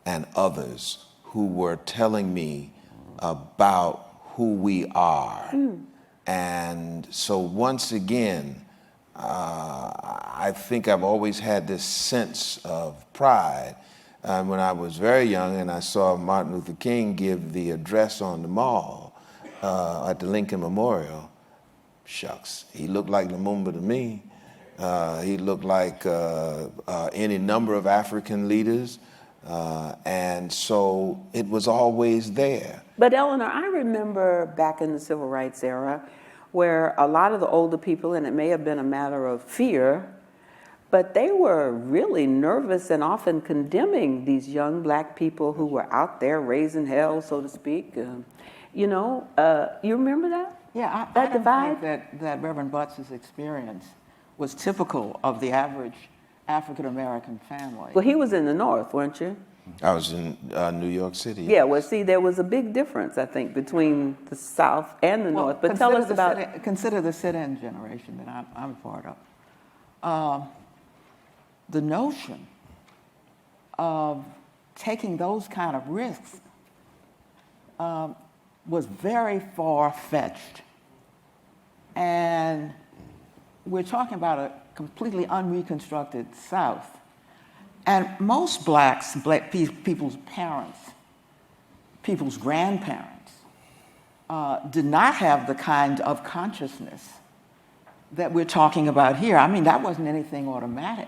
and others who were telling me about who we are. And so once again, I think I've always had this sense of pride. When I was very young and I saw Martin Luther King give the address on the mall at the Lincoln Memorial, shucks, he looked like Lumumba to me. He looked like any number of African leaders. And so it was always there.
But Eleanor, I remember back in the civil rights era where a lot of the older people, and it may have been a matter of fear, but they were really nervous and often condemning these young black people who were out there raising hell, so to speak. You remember that?
Yeah,
that divide?
Think that Reverend Butts' experience was typical of the average African-American family.
Well, he was in the North, weren't you?
I was in New York City.
Yeah, well, see, there was a big difference, I think, between the South and the North. But tell us about...
Consider the sit-in generation that I'm a part of. The notion of taking those kind of risks was very far-fetched. And we're talking about a completely unreconstructed South. And most black people's parents, people's grandparents, did not have the kind of consciousness that we're talking about here. I mean, that wasn't anything automatic,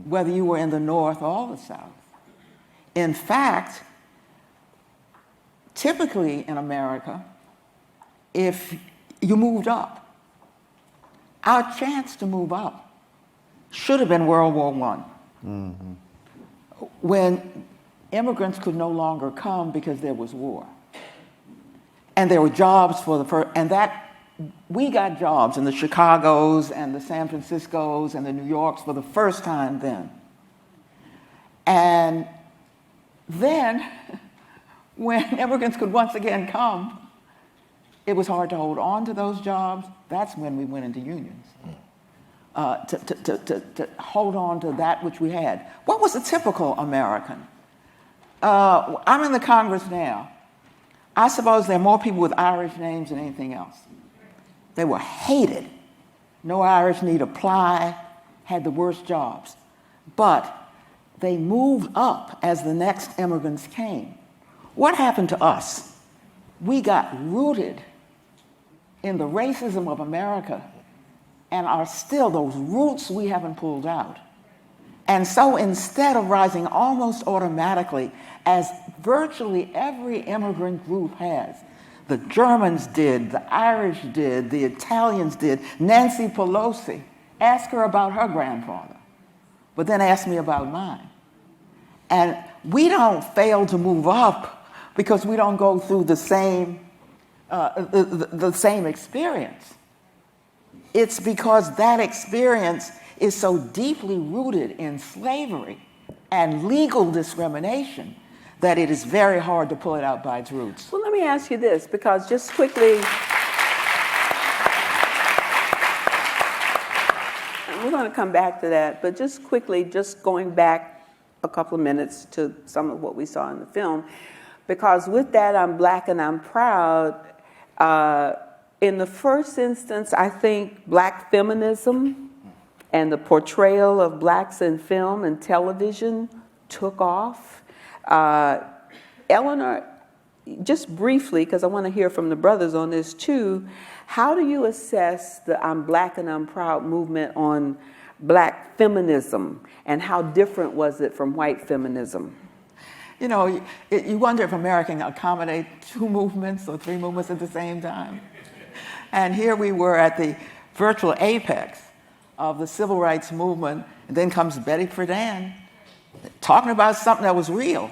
whether you were in the North or the South. In fact, typically in America, if you moved up, our chance to move up should have been World War I. When immigrants could no longer come because there was war. And there were jobs for the first, and that, we got jobs in the Chicagos and the San Franciscos and the New Yorks for the first time then. And then, when immigrants could once again come, it was hard to hold on to those jobs. That's when we went into unions. To hold on to that which we had. What was a typical American? I'm in the Congress now. I suppose there are more people with Irish names than anything else. They were hated. No Irish need apply, had the worst jobs. But they moved up as the next immigrants came. What happened to us? We got rooted in the racism of America and are still those roots we haven't pulled out. And so instead of rising almost automatically, as virtually every immigrant group has, the Germans did, the Irish did, the Italians did, Nancy Pelosi, ask her about her grandfather, but then ask me about mine. And we don't fail to move up because we don't go through the same experience. It's because that experience is so deeply rooted in slavery and legal discrimination that it is very hard to pull it out by its roots.
Well, let me ask you this, because just quickly, we're going to come back to that, but just quickly, just going back a couple of minutes to some of what we saw in the film, because with that, I'm Black and I'm proud. In the first instance, I think Black feminism and the portrayal of Blacks in film and television took off. Eleanor, just briefly, because I want to hear from the brothers on this too, how do you assess the I'm Black and I'm proud movement on Black feminism, and how different was it from white feminism?
You know, you wonder if America can accommodate 2 movements or 3 movements at the same time. And here we were at the virtual apex of the civil rights movement, and then comes Betty Friedan talking about something that was real,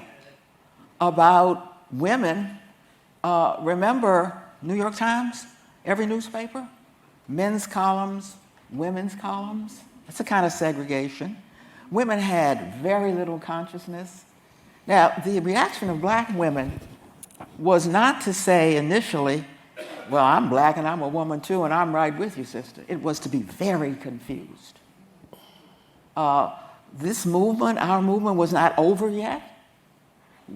about women. Remember New York Times, every newspaper? Men's columns, women's columns. That's a kind of segregation. Women had very little consciousness. Now, the reaction of Black women was not to say initially, well, I'm Black and I'm a woman too, and I'm right with you, sister. It was to be very confused. This movement, our movement, was not over yet.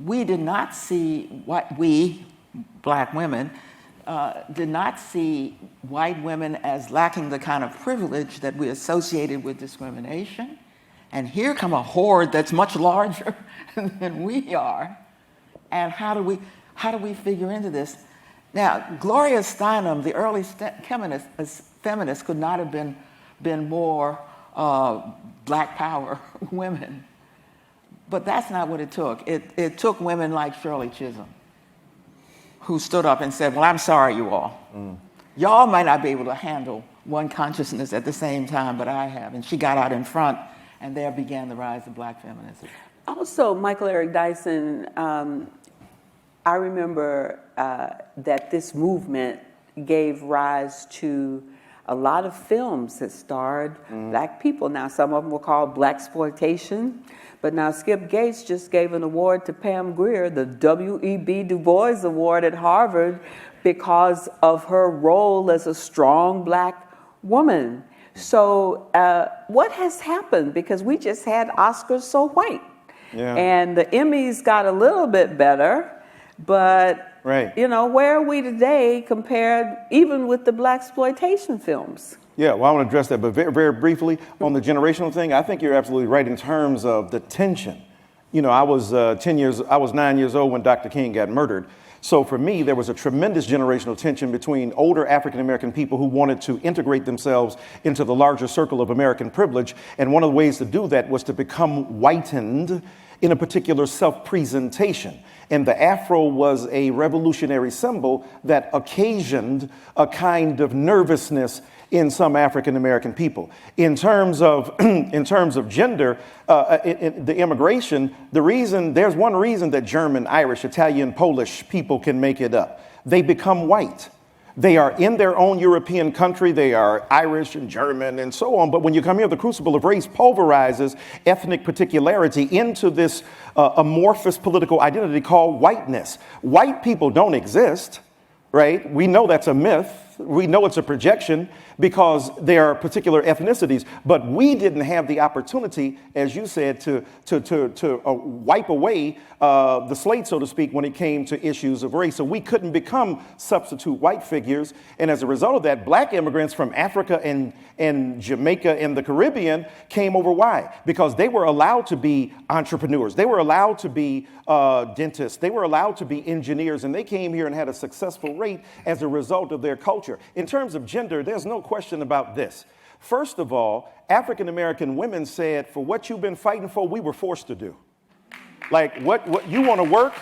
We did not see what we, Black women, did not see white women as lacking the kind of privilege that we associated with discrimination. And here come a horde that's much larger than we are. And how do we figure into this? Now, Gloria Steinem, the early feminists, could not have been more Black power women. But that's not what it took. It took women like Shirley Chisholm, who stood up and said, well, I'm sorry, you all. Y'all might not be able to handle one consciousness at the same time, but I have. And she got out in front, and there began the rise of Black feminism.
Also, Michael Eric Dyson, I remember that this movement gave rise to a lot of films that starred Black people. Now, some of them were called Blaxploitation, but now Skip Gates just gave an award to Pam Grier, the W.E.B. Du Bois Award at Harvard, because of her role as a strong Black woman. So what has happened? Because we just had Oscars So White. Yeah. And the Emmys got a little bit better, but you know, where are we today compared even with the Blaxploitation films?
Yeah, well, I want to address that, but very, very briefly on the generational thing, I think you're absolutely right in terms of the tension. You know, I was 9 years old when Dr. King got murdered. So for me, there was a tremendous generational tension between older African-American people who wanted to integrate themselves into the larger circle of American privilege. And one of the ways to do that was to become whitened in a particular self-presentation. And the afro was a revolutionary symbol that occasioned a kind of nervousness in some African-American people. In terms of gender, the immigration, there's one reason that German, Irish, Italian, Polish people can make it up. They become white. They are in their own European country. They are Irish and German and so on. But when you come here, the crucible of race pulverizes ethnic particularity into this amorphous political identity called whiteness. White people don't exist, right? We know that's a myth. We know it's a projection because there are particular ethnicities, but we didn't have the opportunity, as you said, to wipe away the slate, so to speak, when it came to issues of race. So we couldn't become substitute white figures. And as a result of that, Black immigrants from Africa and Jamaica and the Caribbean came over. Why? Because they were allowed to be entrepreneurs. They were allowed to be dentists. They were allowed to be engineers. And they came here and had a successful rate as a result of their culture. In terms of gender, there's no question about this. First of all, African-American women said, for what you've been fighting for, we were forced to do. Like, what you want to work?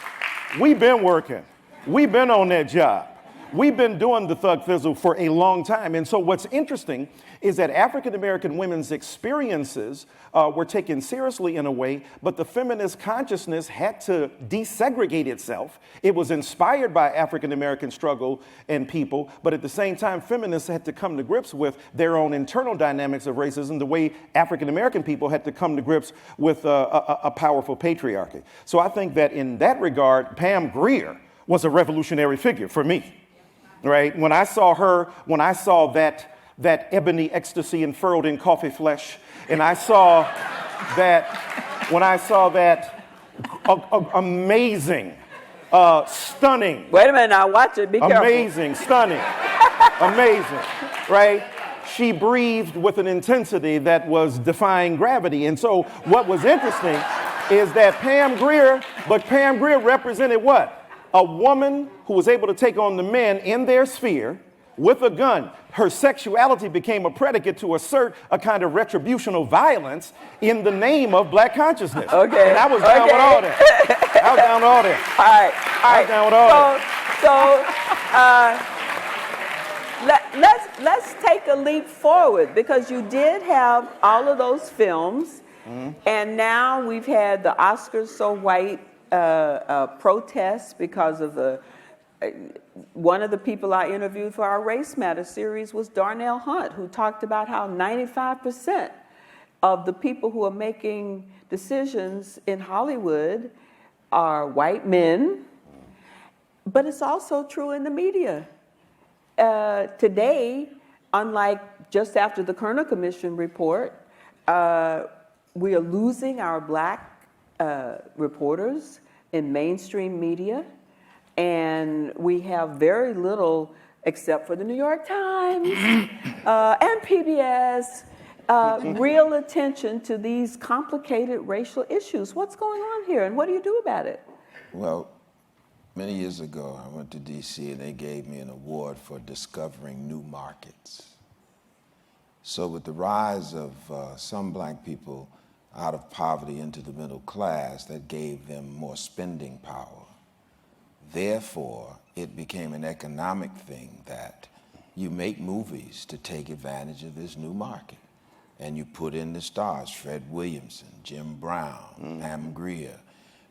We've been working. We've been on that job. We've been doing the thug thizzle for a long time. And so what's interesting is that African-American women's experiences were taken seriously in a way, but the feminist consciousness had to desegregate itself. It was inspired by African-American struggle and people, but at the same time, feminists had to come to grips with their own internal dynamics of racism, the way African-American people had to come to grips with a powerful patriarchy. So I think that in that regard, Pam Grier was a revolutionary figure for me, right? When I saw her, when I saw that ebony ecstasy unfurled in coffee flesh, and I saw that amazing, stunning.
Wait a minute now, watch it, be careful.
Amazing, stunning, amazing, right? She breathed with an intensity that was defying gravity. And so what was interesting is that Pam Grier represented what? A woman who was able to take on the men in their sphere with a gun. Her sexuality became a predicate to assert a kind of retributional violence in the name of black consciousness.
Okay.
And I was down with all that. I was down with all that.
All right.
I was down with all
that. So let's take a leap forward, because you did have all of those films, and now we've had the Oscars So White protests because of one of the people I interviewed for our Race Matter series was Darnell Hunt, who talked about how 95% of the people who are making decisions in Hollywood are white men, but it's also true in the media. Today, unlike just after the Kerner Commission report, we are losing our black reporters in mainstream media, and we have very little, except for the New York Times and PBS, real attention to these complicated racial issues. What's going on here, and what do you do about it?
Well, many years ago, I went to D.C. and they gave me an award for discovering new markets. So with the rise of some black people out of poverty into the middle class, that gave them more spending power. Therefore, it became an economic thing that you make movies to take advantage of this new market. And you put in the stars, Fred Williamson, Jim Brown, Pam Grier,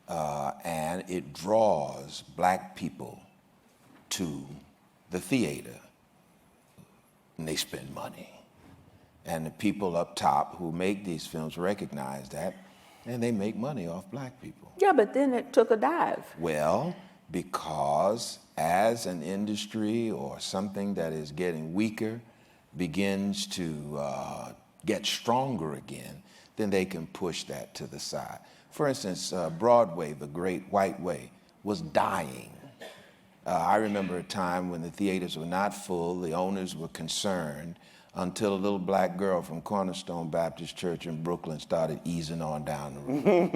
and it draws black people to the theater, and they spend money. And the people up top who make these films recognize that, and they make money off black people.
Yeah, but then it took a dive.
Well, because as an industry or something that is getting weaker begins to get stronger again, then they can push that to the side. For instance, Broadway, the great white way, was dying. I remember a time when the theaters were not full, the owners were concerned, until a little black girl from Cornerstone Baptist Church in Brooklyn started easing on down the road.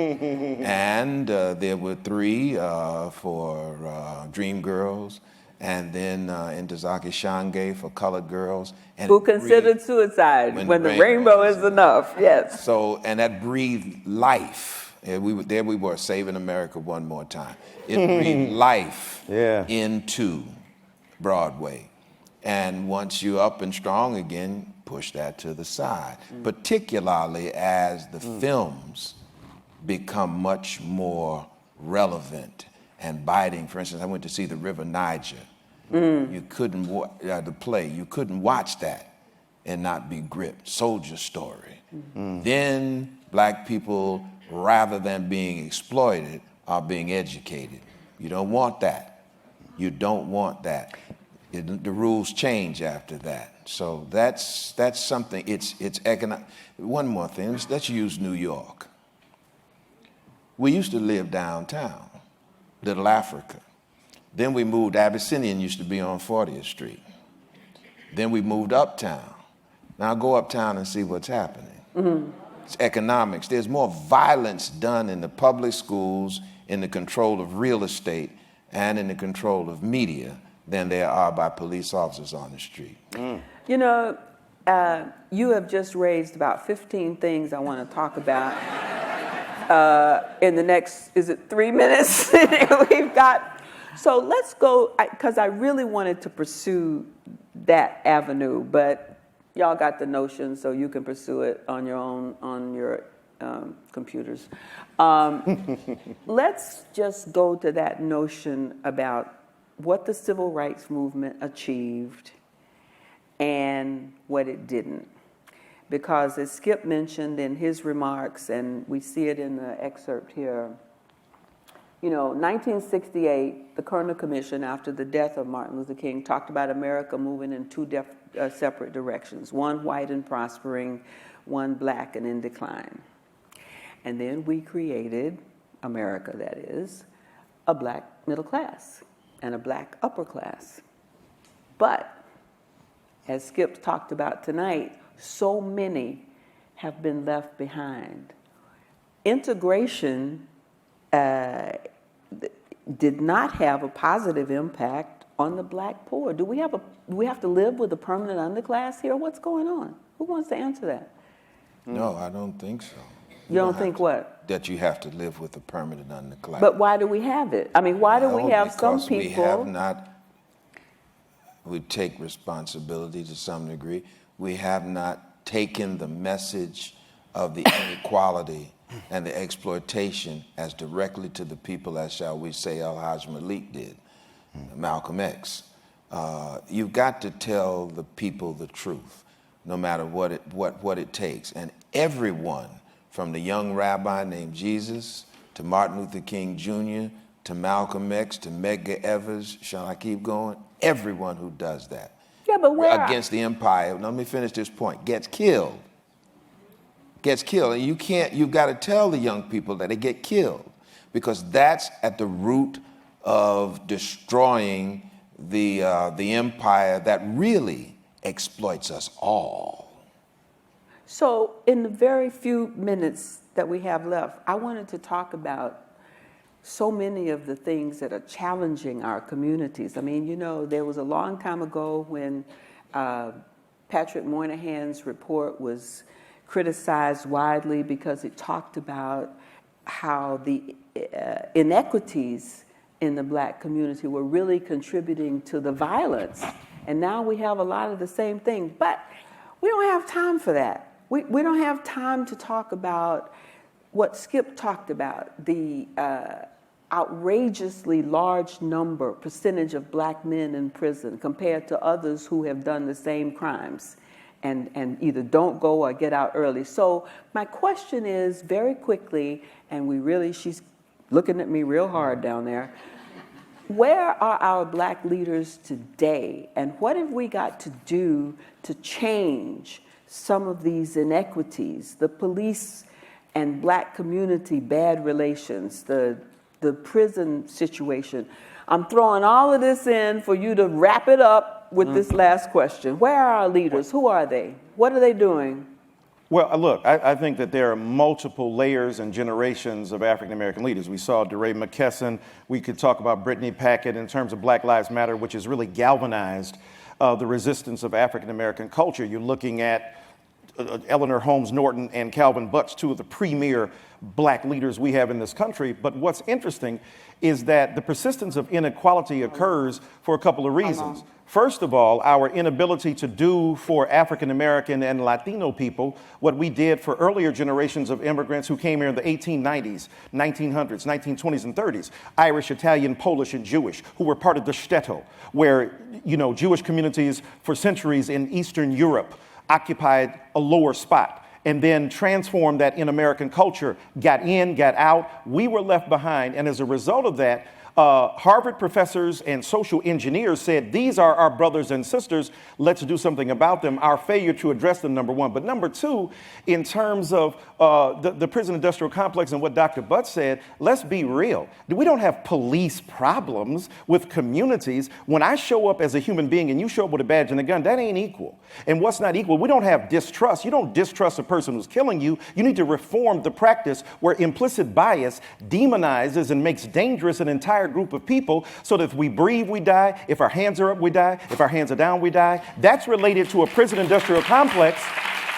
And there were 3 for Dreamgirls, and then Ntozake Shange for Colored Girls. And
who considered suicide when the rainbow is enough, yes.
So, and that breathed life. And we were saving America one more time. It breathed life into Broadway. And once you're up and strong again, push that to the side, particularly as the films become much more relevant and biting. For instance, I went to see The River Niger. You couldn't, the play, you couldn't watch that and not be gripped. Soldier Story. Then black people, rather than being exploited, are being educated. You don't want that. You don't want that. The rules change after that. So that's something, it's economic. One more thing, let's use New York. We used to live downtown, Little Africa. Then we moved, Abyssinian used to be on 40th Street. Then we moved uptown. Now go uptown and see what's happening. It's economics. There's more violence done in the public schools, in the control of real estate, and in the control of media than there are by police officers on the street.
You know, you have just raised about 15 things I want to talk about in the next, is it 3 minutes we've got? So let's go, because I really wanted to pursue that avenue, but y'all got the notion, so you can pursue it on your own, on your computers. Let's just go to that notion about what the civil rights movement achieved and what it didn't. Because as Skip mentioned in his remarks, and we see it in the excerpt here, 1968, the Kerner Commission, after the death of Martin Luther King, talked about America moving in two separate directions, one white and prospering, one black and in decline. And then we created America, that is, a black middle class and a black upper class. But, as Skip talked about tonight, so many have been left behind. Integration did not have a positive impact on the black poor. Do we have to live with a permanent underclass here? What's going on? Who wants to answer that?
No, I don't think so.
You don't think what?
That you have to live with a permanent underclass.
But why do we have it? I mean, why do we have some people?
We have not, we take responsibility to some degree. We have not taken the message of the inequality and the exploitation as directly to the people as, shall we say, Al-Haj Malik did, Malcolm X. You've got to tell the people the truth, no matter what it takes. And everyone, from the young rabbi named Jesus, to Martin Luther King Jr., to Malcolm X, to Medgar Evers, shall I keep going? Everyone who does that against the empire, let me finish this point, gets killed. And you've got to tell the young people that they get killed, because that's at the root of destroying the empire that really exploits us all.
So in the very few minutes that we have left, I wanted to talk about so many of the things that are challenging our communities. I mean, there was a long time ago when Patrick Moynihan's report was criticized widely because it talked about how the inequities in the black community were really contributing to the violence. And now we have a lot of the same thing, but we don't have time for that. We don't have time to talk about what Skip talked about, the outrageously large percentage of black men in prison compared to others who have done the same crimes and either don't go or get out early. So my question is, very quickly, and she's looking at me real hard down there, where are our black leaders today, and what have we got to do to change some of these inequities, the police and black community bad relations, the prison situation? I'm throwing all of this in for you to wrap it up with this last question. Where are our leaders? Who are they? What are they doing?
Well, look, I think that there are multiple layers and generations of African-American leaders. We saw DeRay McKesson. We could talk about Brittany Packett in terms of Black Lives Matter, which has really galvanized the resistance of African-American culture. You're looking at Eleanor Holmes Norton and Calvin Butts, two of the premier black leaders we have in this country. But what's interesting is that the persistence of inequality occurs for a couple of reasons. First of all, our inability to do for African American and Latino people what we did for earlier generations of immigrants who came here in the 1890s, 1900s, 1920s, and 30s, Irish, Italian, Polish, and Jewish, who were part of the Shtetl, where, Jewish communities for centuries in Eastern Europe occupied a lower spot and then transformed that in American culture, got in, got out. We were left behind, and as a result of that, Harvard professors and social engineers said, these are our brothers and sisters, let's do something about them. Our failure to address them, number one. But number two, in terms of the prison industrial complex and what Dr. Butts said, let's be real. We don't have police problems with communities. When I show up as a human being and you show up with a badge and a gun, that ain't equal. And what's not equal, we don't have distrust. You don't distrust a person who's killing you. You need to reform the practice where implicit bias demonizes and makes dangerous an entire group of people, so that if we breathe, we die. If our hands are up, we die. If our hands are down, we die. That's related to a prison industrial complex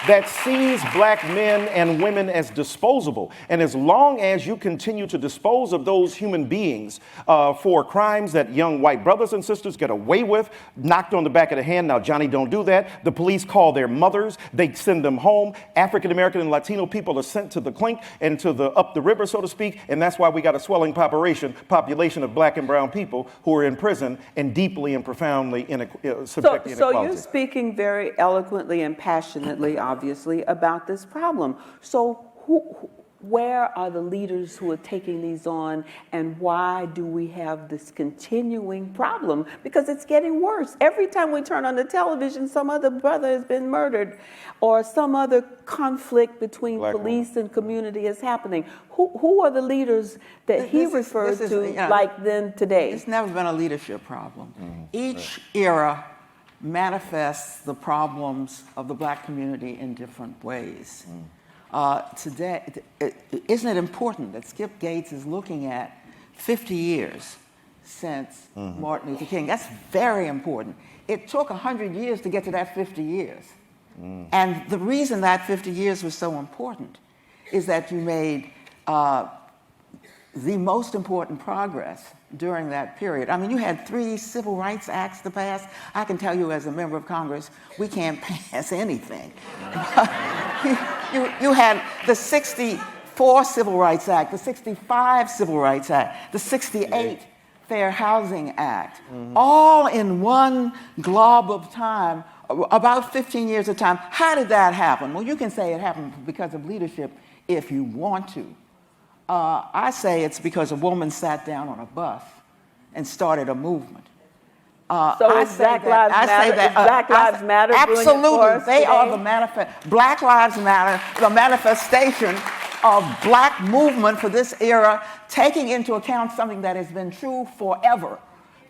that sees black men and women as disposable. And as long as you continue to dispose of those human beings for crimes that young white brothers and sisters get away with, knocked on the back of the hand, now Johnny, don't do that. The police call their mothers, they send them home. African American and Latino people are sent to the clink and to the up the river, so to speak. And that's why we got a swelling population of black and brown people who are in prison and deeply and profoundly subject to inequality.
So you're speaking very eloquently and passionately, obviously, about this problem. So where are the leaders who are taking these on, and why do we have this continuing problem? Because it's getting worse. Every time we turn on the television, some other brother has been murdered, or some other conflict between police and community is happening. Who are the leaders that he referred to like then today?
It's never been a leadership problem. Each era manifests the problems of the black community in different ways. Today, isn't it important that Skip Gates is looking at 50 years since Martin Luther King? That's very important. It took 100 years to get to that 50 years. And the reason that 50 years was so important is that you made the most important progress during that period. I mean, you had 3 civil rights acts to pass. I can tell you as a member of Congress, we can't pass anything. You had the 64 Civil Rights Act, the 65 Civil Rights Act, the 68 Fair Housing Act, all in one glob of time, about 15 years of time. How did that happen? Well, you can say it happened because of leadership if you want to. I say it's because a woman sat down on a bus and started a movement.
So is Black Lives Matter? Is Black Lives Matter doing it for
absolutely,
us
they
today?
are the Black Lives Matter, the manifestation of black movement for this era, taking into account something that has been true forever,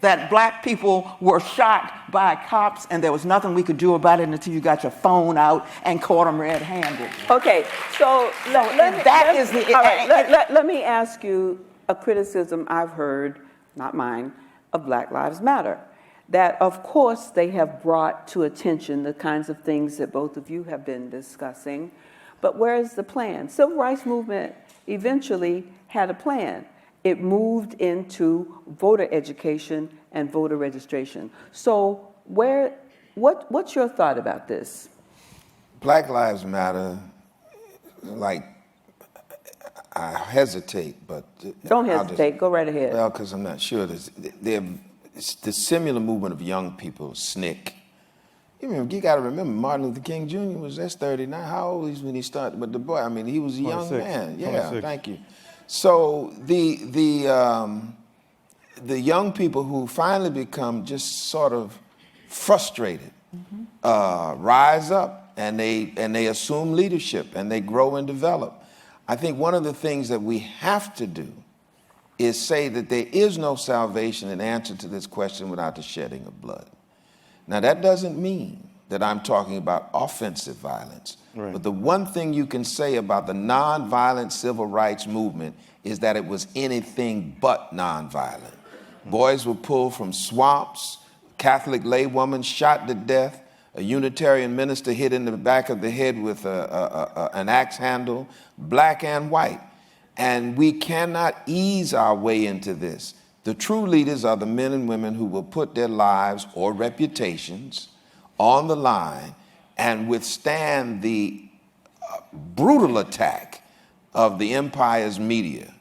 that black people were shot by cops and there was nothing we could do about it until you got your phone out and caught them red-handed.
Okay, so let me ask you a criticism I've heard, not mine, of Black Lives Matter. That, of course, they have brought to attention the kinds of things that both of you have been discussing, but where is the plan? Civil rights movement eventually had a plan. It moved into voter education and voter registration. So what's your thought about this?
Black Lives Matter, like, I hesitate, but...
Don't hesitate, go right ahead.
Well, because I'm not sure. It's the similar movement of young people, SNCC. You got to remember, Martin Luther King Jr. was that's 39. How old was he when he started? But the boy, I mean, he was a young man. Yeah,
26.
Thank you. So the young people who finally become just sort of frustrated rise up and they assume leadership and they grow and develop. I think one of the things that we have to do is say that there is no salvation and answer to this question without the shedding of blood. Now, that doesn't mean that I'm talking about offensive violence. Right. But the one thing you can say about the nonviolent civil rights movement is that it was anything but nonviolent. Boys were pulled from swamps, Catholic laywoman shot to death, a Unitarian minister hit in the back of the head with an axe handle, black and white. And we cannot ease our way into this. The true leaders are the men and women who will put their lives or reputations on the line and withstand the brutal attack of the empire's media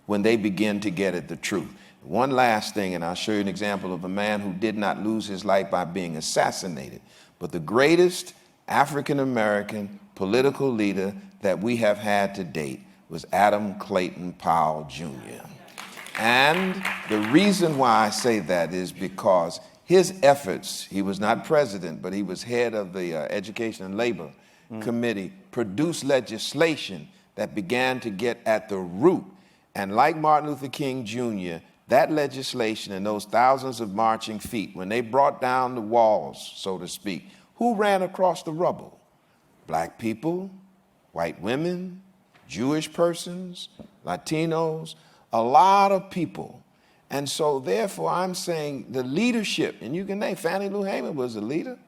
when they begin to get at the truth. One last thing, and I'll show you an example of a man who did not lose his life by being assassinated, but the greatest African-American political leader that we have had to date was Adam Clayton Powell, Jr. And the reason why I say that is because his efforts, he was not president, but he was head of the Education and Labor Committee, produced legislation that began to get at the root. And like Martin Luther King Jr., that legislation and those thousands of marching feet, when they brought down the walls, so to speak, who ran across the rubble? Black people, white women, Jewish persons, Latinos, a lot of people. And so therefore I'm saying the leadership, and you can name Fannie Lou Hamer was a leader,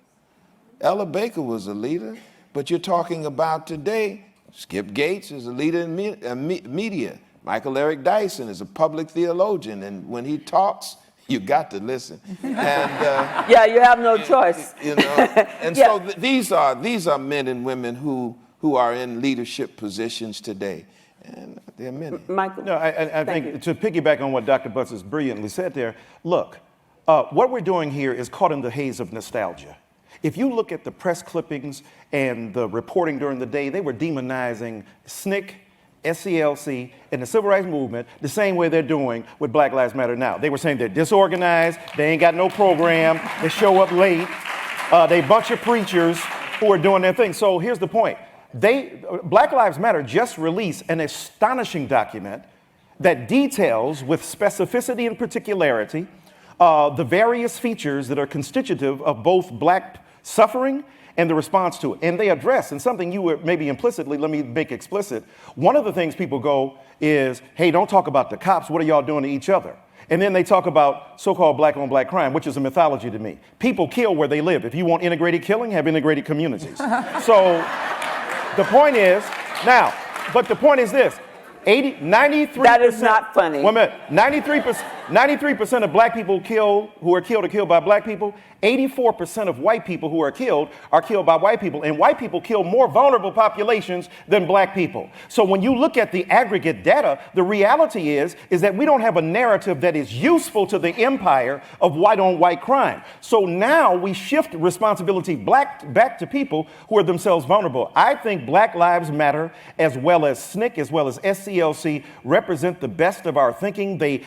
Ella Baker was a leader, But you're talking about today, Skip Gates is a leader in media. Michael Eric Dyson is a public theologian, and when he talks, you got to listen. And
yeah, you have no choice.
You know, and so these are men and women who are in leadership positions today, and there are many.
Michael,
no, I think to piggyback on what Dr. Butts has brilliantly said there. Look, what we're doing here is caught in the haze of nostalgia. If you look at the press clippings and the reporting during the day, they were demonizing SNCC, SCLC, and the civil rights movement the same way they're doing with Black Lives Matter now. They were saying they're disorganized, they ain't got no program, they show up late, they bunch of preachers who are doing their thing. So here's the point. Black Lives Matter just released an astonishing document that details with specificity and particularity the various features that are constitutive of both black suffering and the response to it. And they address, and something you were maybe implicitly, let me make explicit, one of the things people go is, hey, don't talk about the cops, what are y'all doing to each other? And then they talk about so-called black-on-black crime, which is a mythology to me. People kill where they live. If you want integrated killing, have integrated communities. So the point is, now, but the point is this, 93%.
That is not funny.
1 minute. 93% of black people who are killed by black people. 84% of white people who are killed by white people. And white people kill more vulnerable populations than black people. So when you look at the aggregate data, the reality is that we don't have a narrative that is useful to the empire of white-on-white crime. So now we shift responsibility back to people who are themselves vulnerable. I think Black Lives Matter, as well as SNCC, as well as SCLC, represent the best of our thinking. They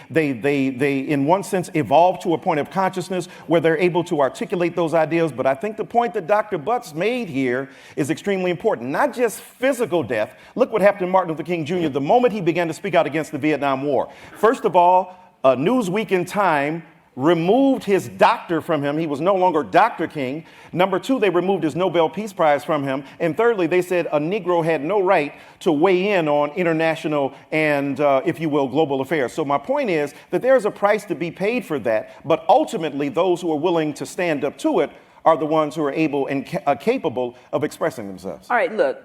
in one sense evolve to a point of consciousness where they're able to articulate those ideas. But I think the point that Dr. Butts made here is extremely important. Not just physical death. Look what happened to Martin Luther King Jr. the moment he began to speak out against the Vietnam War. First of all, Newsweek and Time removed his doctor from him. He was no longer Dr. King. Number two, they removed his Nobel Peace Prize from him. And thirdly, they said a Negro had no right to weigh in on international and, if you will, global affairs. So my point is that there's a price to be paid for that, but ultimately those who are willing to stand up to it are the ones who are able and capable of expressing themselves.
All right, look,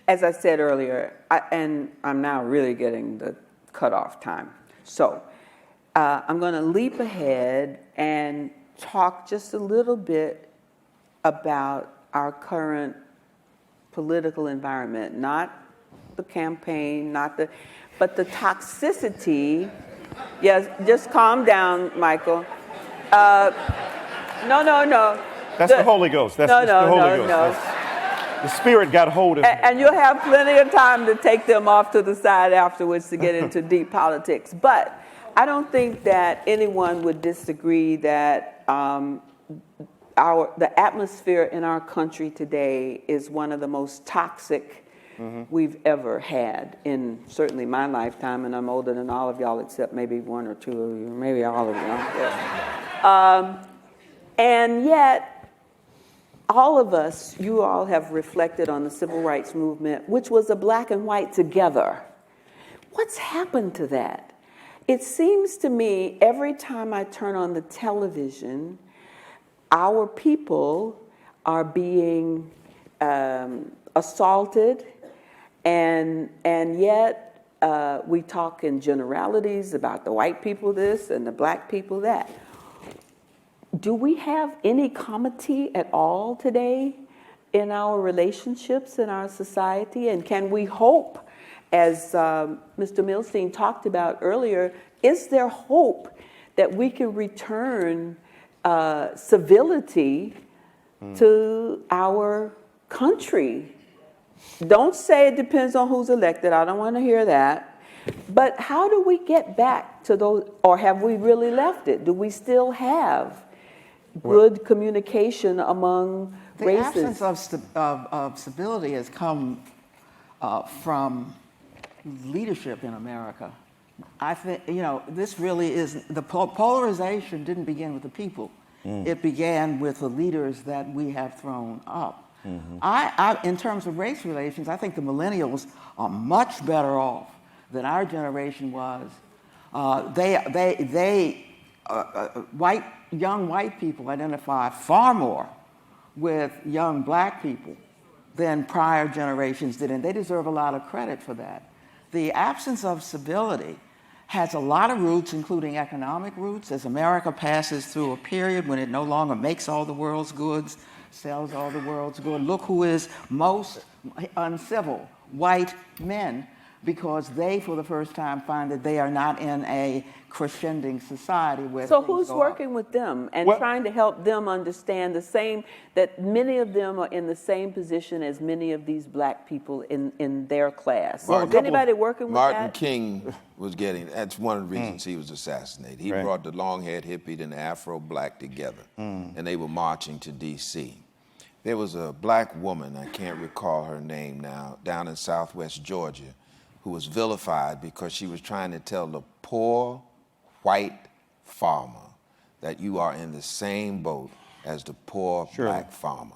as I said earlier, and I'm now really getting the cutoff time. So I'm going to leap ahead and talk just a little bit about our current political environment, not the campaign, but the toxicity. Yes, just calm down, Michael. No.
That's the Holy Ghost. That's the Holy Ghost. The Spirit got hold of him.
And you'll have plenty of time to take them off to the side afterwards to get into deep politics. But I don't think that anyone would disagree that the atmosphere in our country today is one of the most toxic we've ever had in certainly my lifetime, and I'm older than all of y'all except maybe one or two of you, maybe all of you. And yet, all of us, you all have reflected on the civil rights movement, which was a black and white together. What's happened to that? It seems to me every time I turn on the television, our people are being assaulted, and yet we talk in generalities about the white people this and the black people that. Do we have any comity at all today in our relationships in our society? And can we hope, as Mr. Milstein talked about earlier, is there hope that we can return civility to our country? Don't say it depends on who's elected. I don't want to hear that. But how do we get back to those, or have we really left it? Do we still have good communication among races?
The absence of stability has come from leadership in America. I think, this really is, the polarization didn't begin with the people. It began with the leaders that we have thrown up. I, in terms of race relations, I think the millennials are much better off than our generation was. Young white people identify far more with young black people than prior generations did, and they deserve a lot of credit for that. The absence of civility has a lot of roots, including economic roots, as America passes through a period when it no longer makes all the world's goods, sells all the world's goods. Look who is most uncivil, white men, because they, for the first time, find that they are not in a crescending society where
So
things
who's
go
working
up.
with them and trying to help them understand the same, that many of them are in the same position as many of these black people in their class?
Well,
Is anybody working with
Martin
that?
King was getting, that's one of the reasons he was assassinated. He brought the long-haired hippie and the Afro-black together, and they were marching to D.C. There was a black woman, I can't recall her name now, down in southwest Georgia, who was vilified because she was trying to tell the poor white farmer that you are in the same boat as the poor black farmer.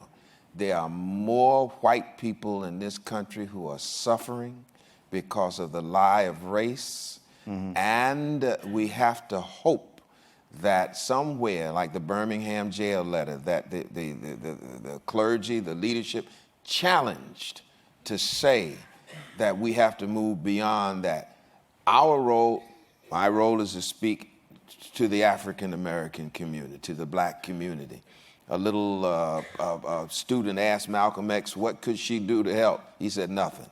There are more white people in this country who are suffering because of the lie of race, and we have to hope that somewhere, like the Birmingham jail letter, that the clergy, the leadership challenged to say that we have to move beyond that. Our role, my role, is to speak to the African American community, to the black community. A little student asked Malcolm X, what could she do to help? He said, nothing,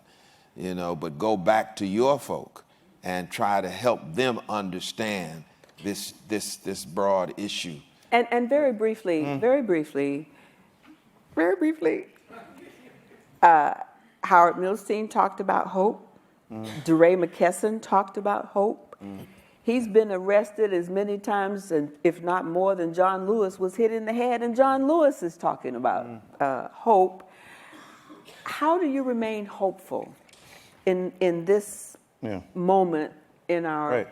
you know, but go back to your folk and try to help them understand this broad issue.
And very briefly, Howard Milstein talked about hope. DeRay McKesson talked about hope. He's been arrested as many times, and if not more, than John Lewis was hit in the head, and John Lewis is talking about hope. How do you remain hopeful in this moment in our...
Right.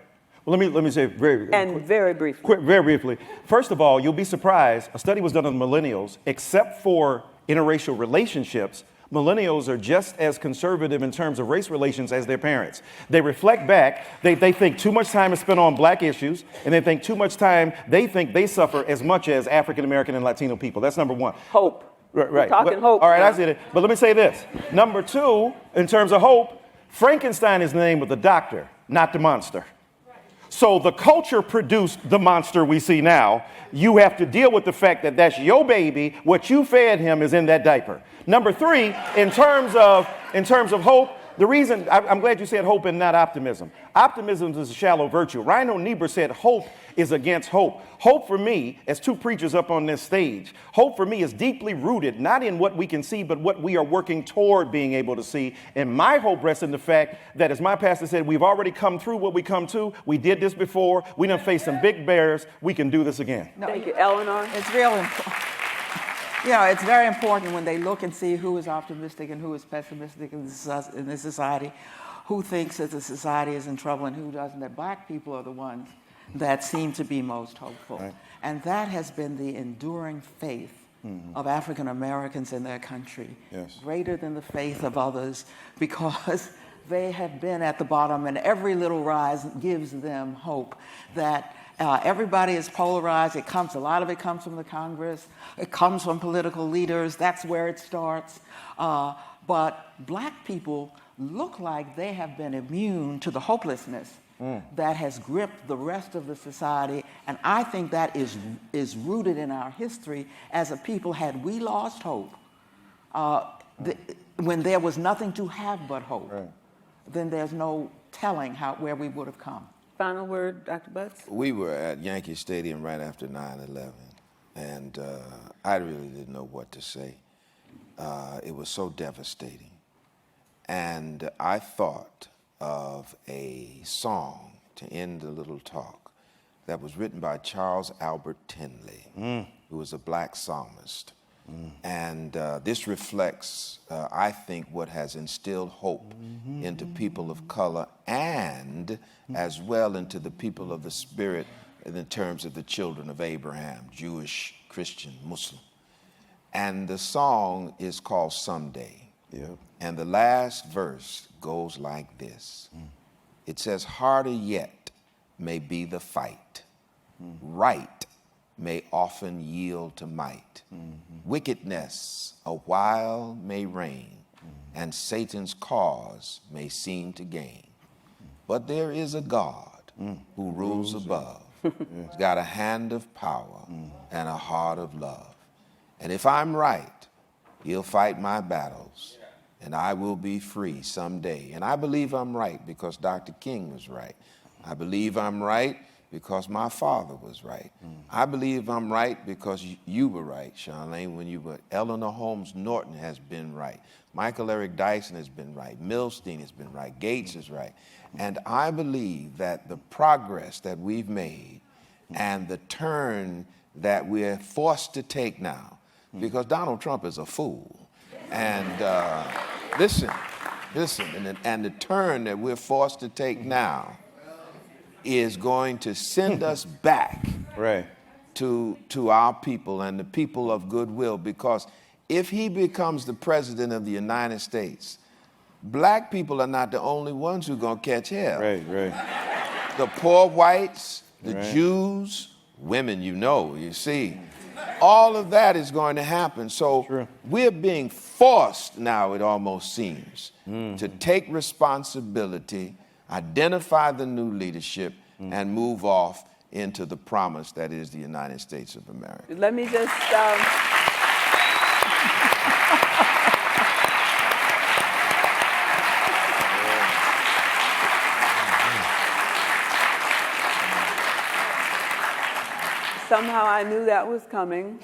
Well, let me say
very briefly.
First of all, you'll be surprised. A study was done on millennials. Except for interracial relationships, millennials are just as conservative in terms of race relations as their parents. They reflect back. They think too much time is spent on black issues, and they think too much time. They think they suffer as much as African American and Latino people. That's number one.
Hope.
Right.
We're talking hope.
All right,
now.
I see it. But let me say this. Number two, in terms of hope, Frankenstein is the name of the doctor, not the monster. So the culture produced the monster we see now. You have to deal with the fact that that's your baby. What you fed him is in that diaper. Number three, in terms of hope, the reason, I'm glad you said hope and not optimism. Optimism is a shallow virtue. Rhino Niebuhr said hope is against hope. Hope for me, as two preachers up on this stage, hope for me is deeply rooted, not in what we can see, but what we are working toward being able to see. And my hope rests in the fact that, as my pastor said, we've already come through what we come to. We did this before. We done faced some big bears. We can do this again.
No, thank you. Eleanor?
It's real important. You know, it's very important when they look and see who is optimistic and who is pessimistic in this society, who thinks that the society is in trouble and who doesn't, that black people are the ones that seem to be most hopeful. Right. And that has been the enduring faith of African Americans in their country, greater than the faith of others, because they have been at the bottom, and every little rise gives them hope that everybody is polarized. A lot of it comes from the Congress. It comes from political leaders. That's where it starts. But black people look like they have been immune to the hopelessness that has gripped the rest of the society. And I think that is rooted in our history as a people. Had we lost hope, when there was nothing to have but hope, then there's no telling where we would have come.
Final word, Dr. Butts?
We were at Yankee Stadium right after 9/11, and I really didn't know what to say. It was so devastating. And I thought of a song to end the little talk that was written by Charles Albert Tindley, who was a black psalmist. And this reflects, I think, what has instilled hope into people of color and as well into the people of the spirit in terms of the children of Abraham, Jewish, Christian, Muslim. And the song is called Someday. And the last verse goes like this. It says, harder yet may be the fight. Right may often yield to might. Wickedness a while may reign, and Satan's cause may seem to gain. But there is a God who rules above. He's got a hand of power and a heart of love. And if I'm right, he'll fight my battles, and I will be free someday. And I believe I'm right because Dr. King was right. I believe I'm right because my father was right. I believe I'm right because you were right, Charlene, when you were. Eleanor Holmes Norton has been right. Michael Eric Dyson has been right. Milstein has been right. Gates is right. And I believe that the progress that we've made and the turn that we're forced to take now, because Donald Trump is a fool. And listen, and the turn that we're forced to take now is going to send us back to our people and the people of goodwill, because if he becomes the president of the United States, black people are not the only ones who are going to catch hell. The poor whites, the Jews, women, you see. All of that is going to happen. So we're being forced now, it almost seems, to take responsibility, identify the new leadership, and move off into the promise that is the United States of America.
Let me just... Somehow I knew that was coming.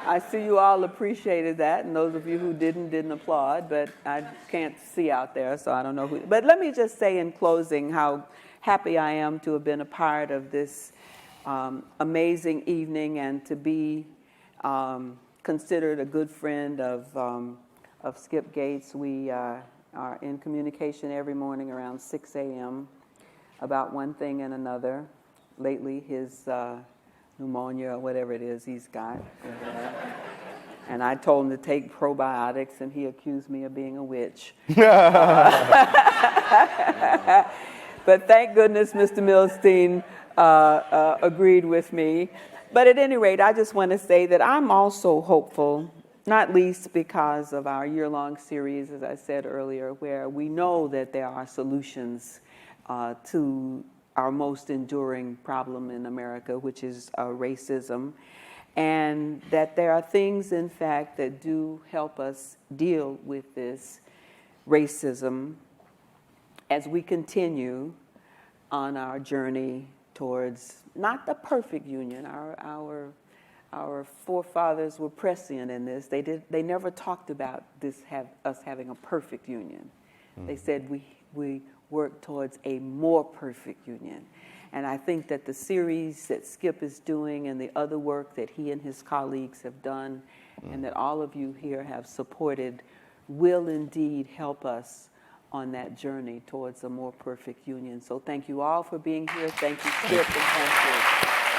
I see you all appreciated that, and those of you who didn't applaud, but I can't see out there, so I don't know who. But let me just say in closing how happy I am to have been a part of this amazing evening and to be considered a good friend of Skip Gates. We are in communication every morning around 6 a.m. about one thing and another. Lately, his pneumonia or whatever it is he's got. And I told him to take probiotics, and he accused me of being a witch. But thank goodness Mr. Milstein agreed with me. But at any rate, I just want to say that I'm also hopeful, not least because of our year-long series, as I said earlier, where we know that there are solutions to our most enduring problem in America, which is racism, and that there are things, in fact, that do help us deal with this racism as we continue on our journey towards not the perfect union. Our forefathers were prescient in this. They never talked about us having a perfect union. They said we work towards a more perfect union. And I think that the series that Skip is doing and the other work that he and his colleagues have done and that all of you here have supported will indeed help us on that journey towards a more perfect union. So thank you all for being here. Thank you, Skip, and thank you.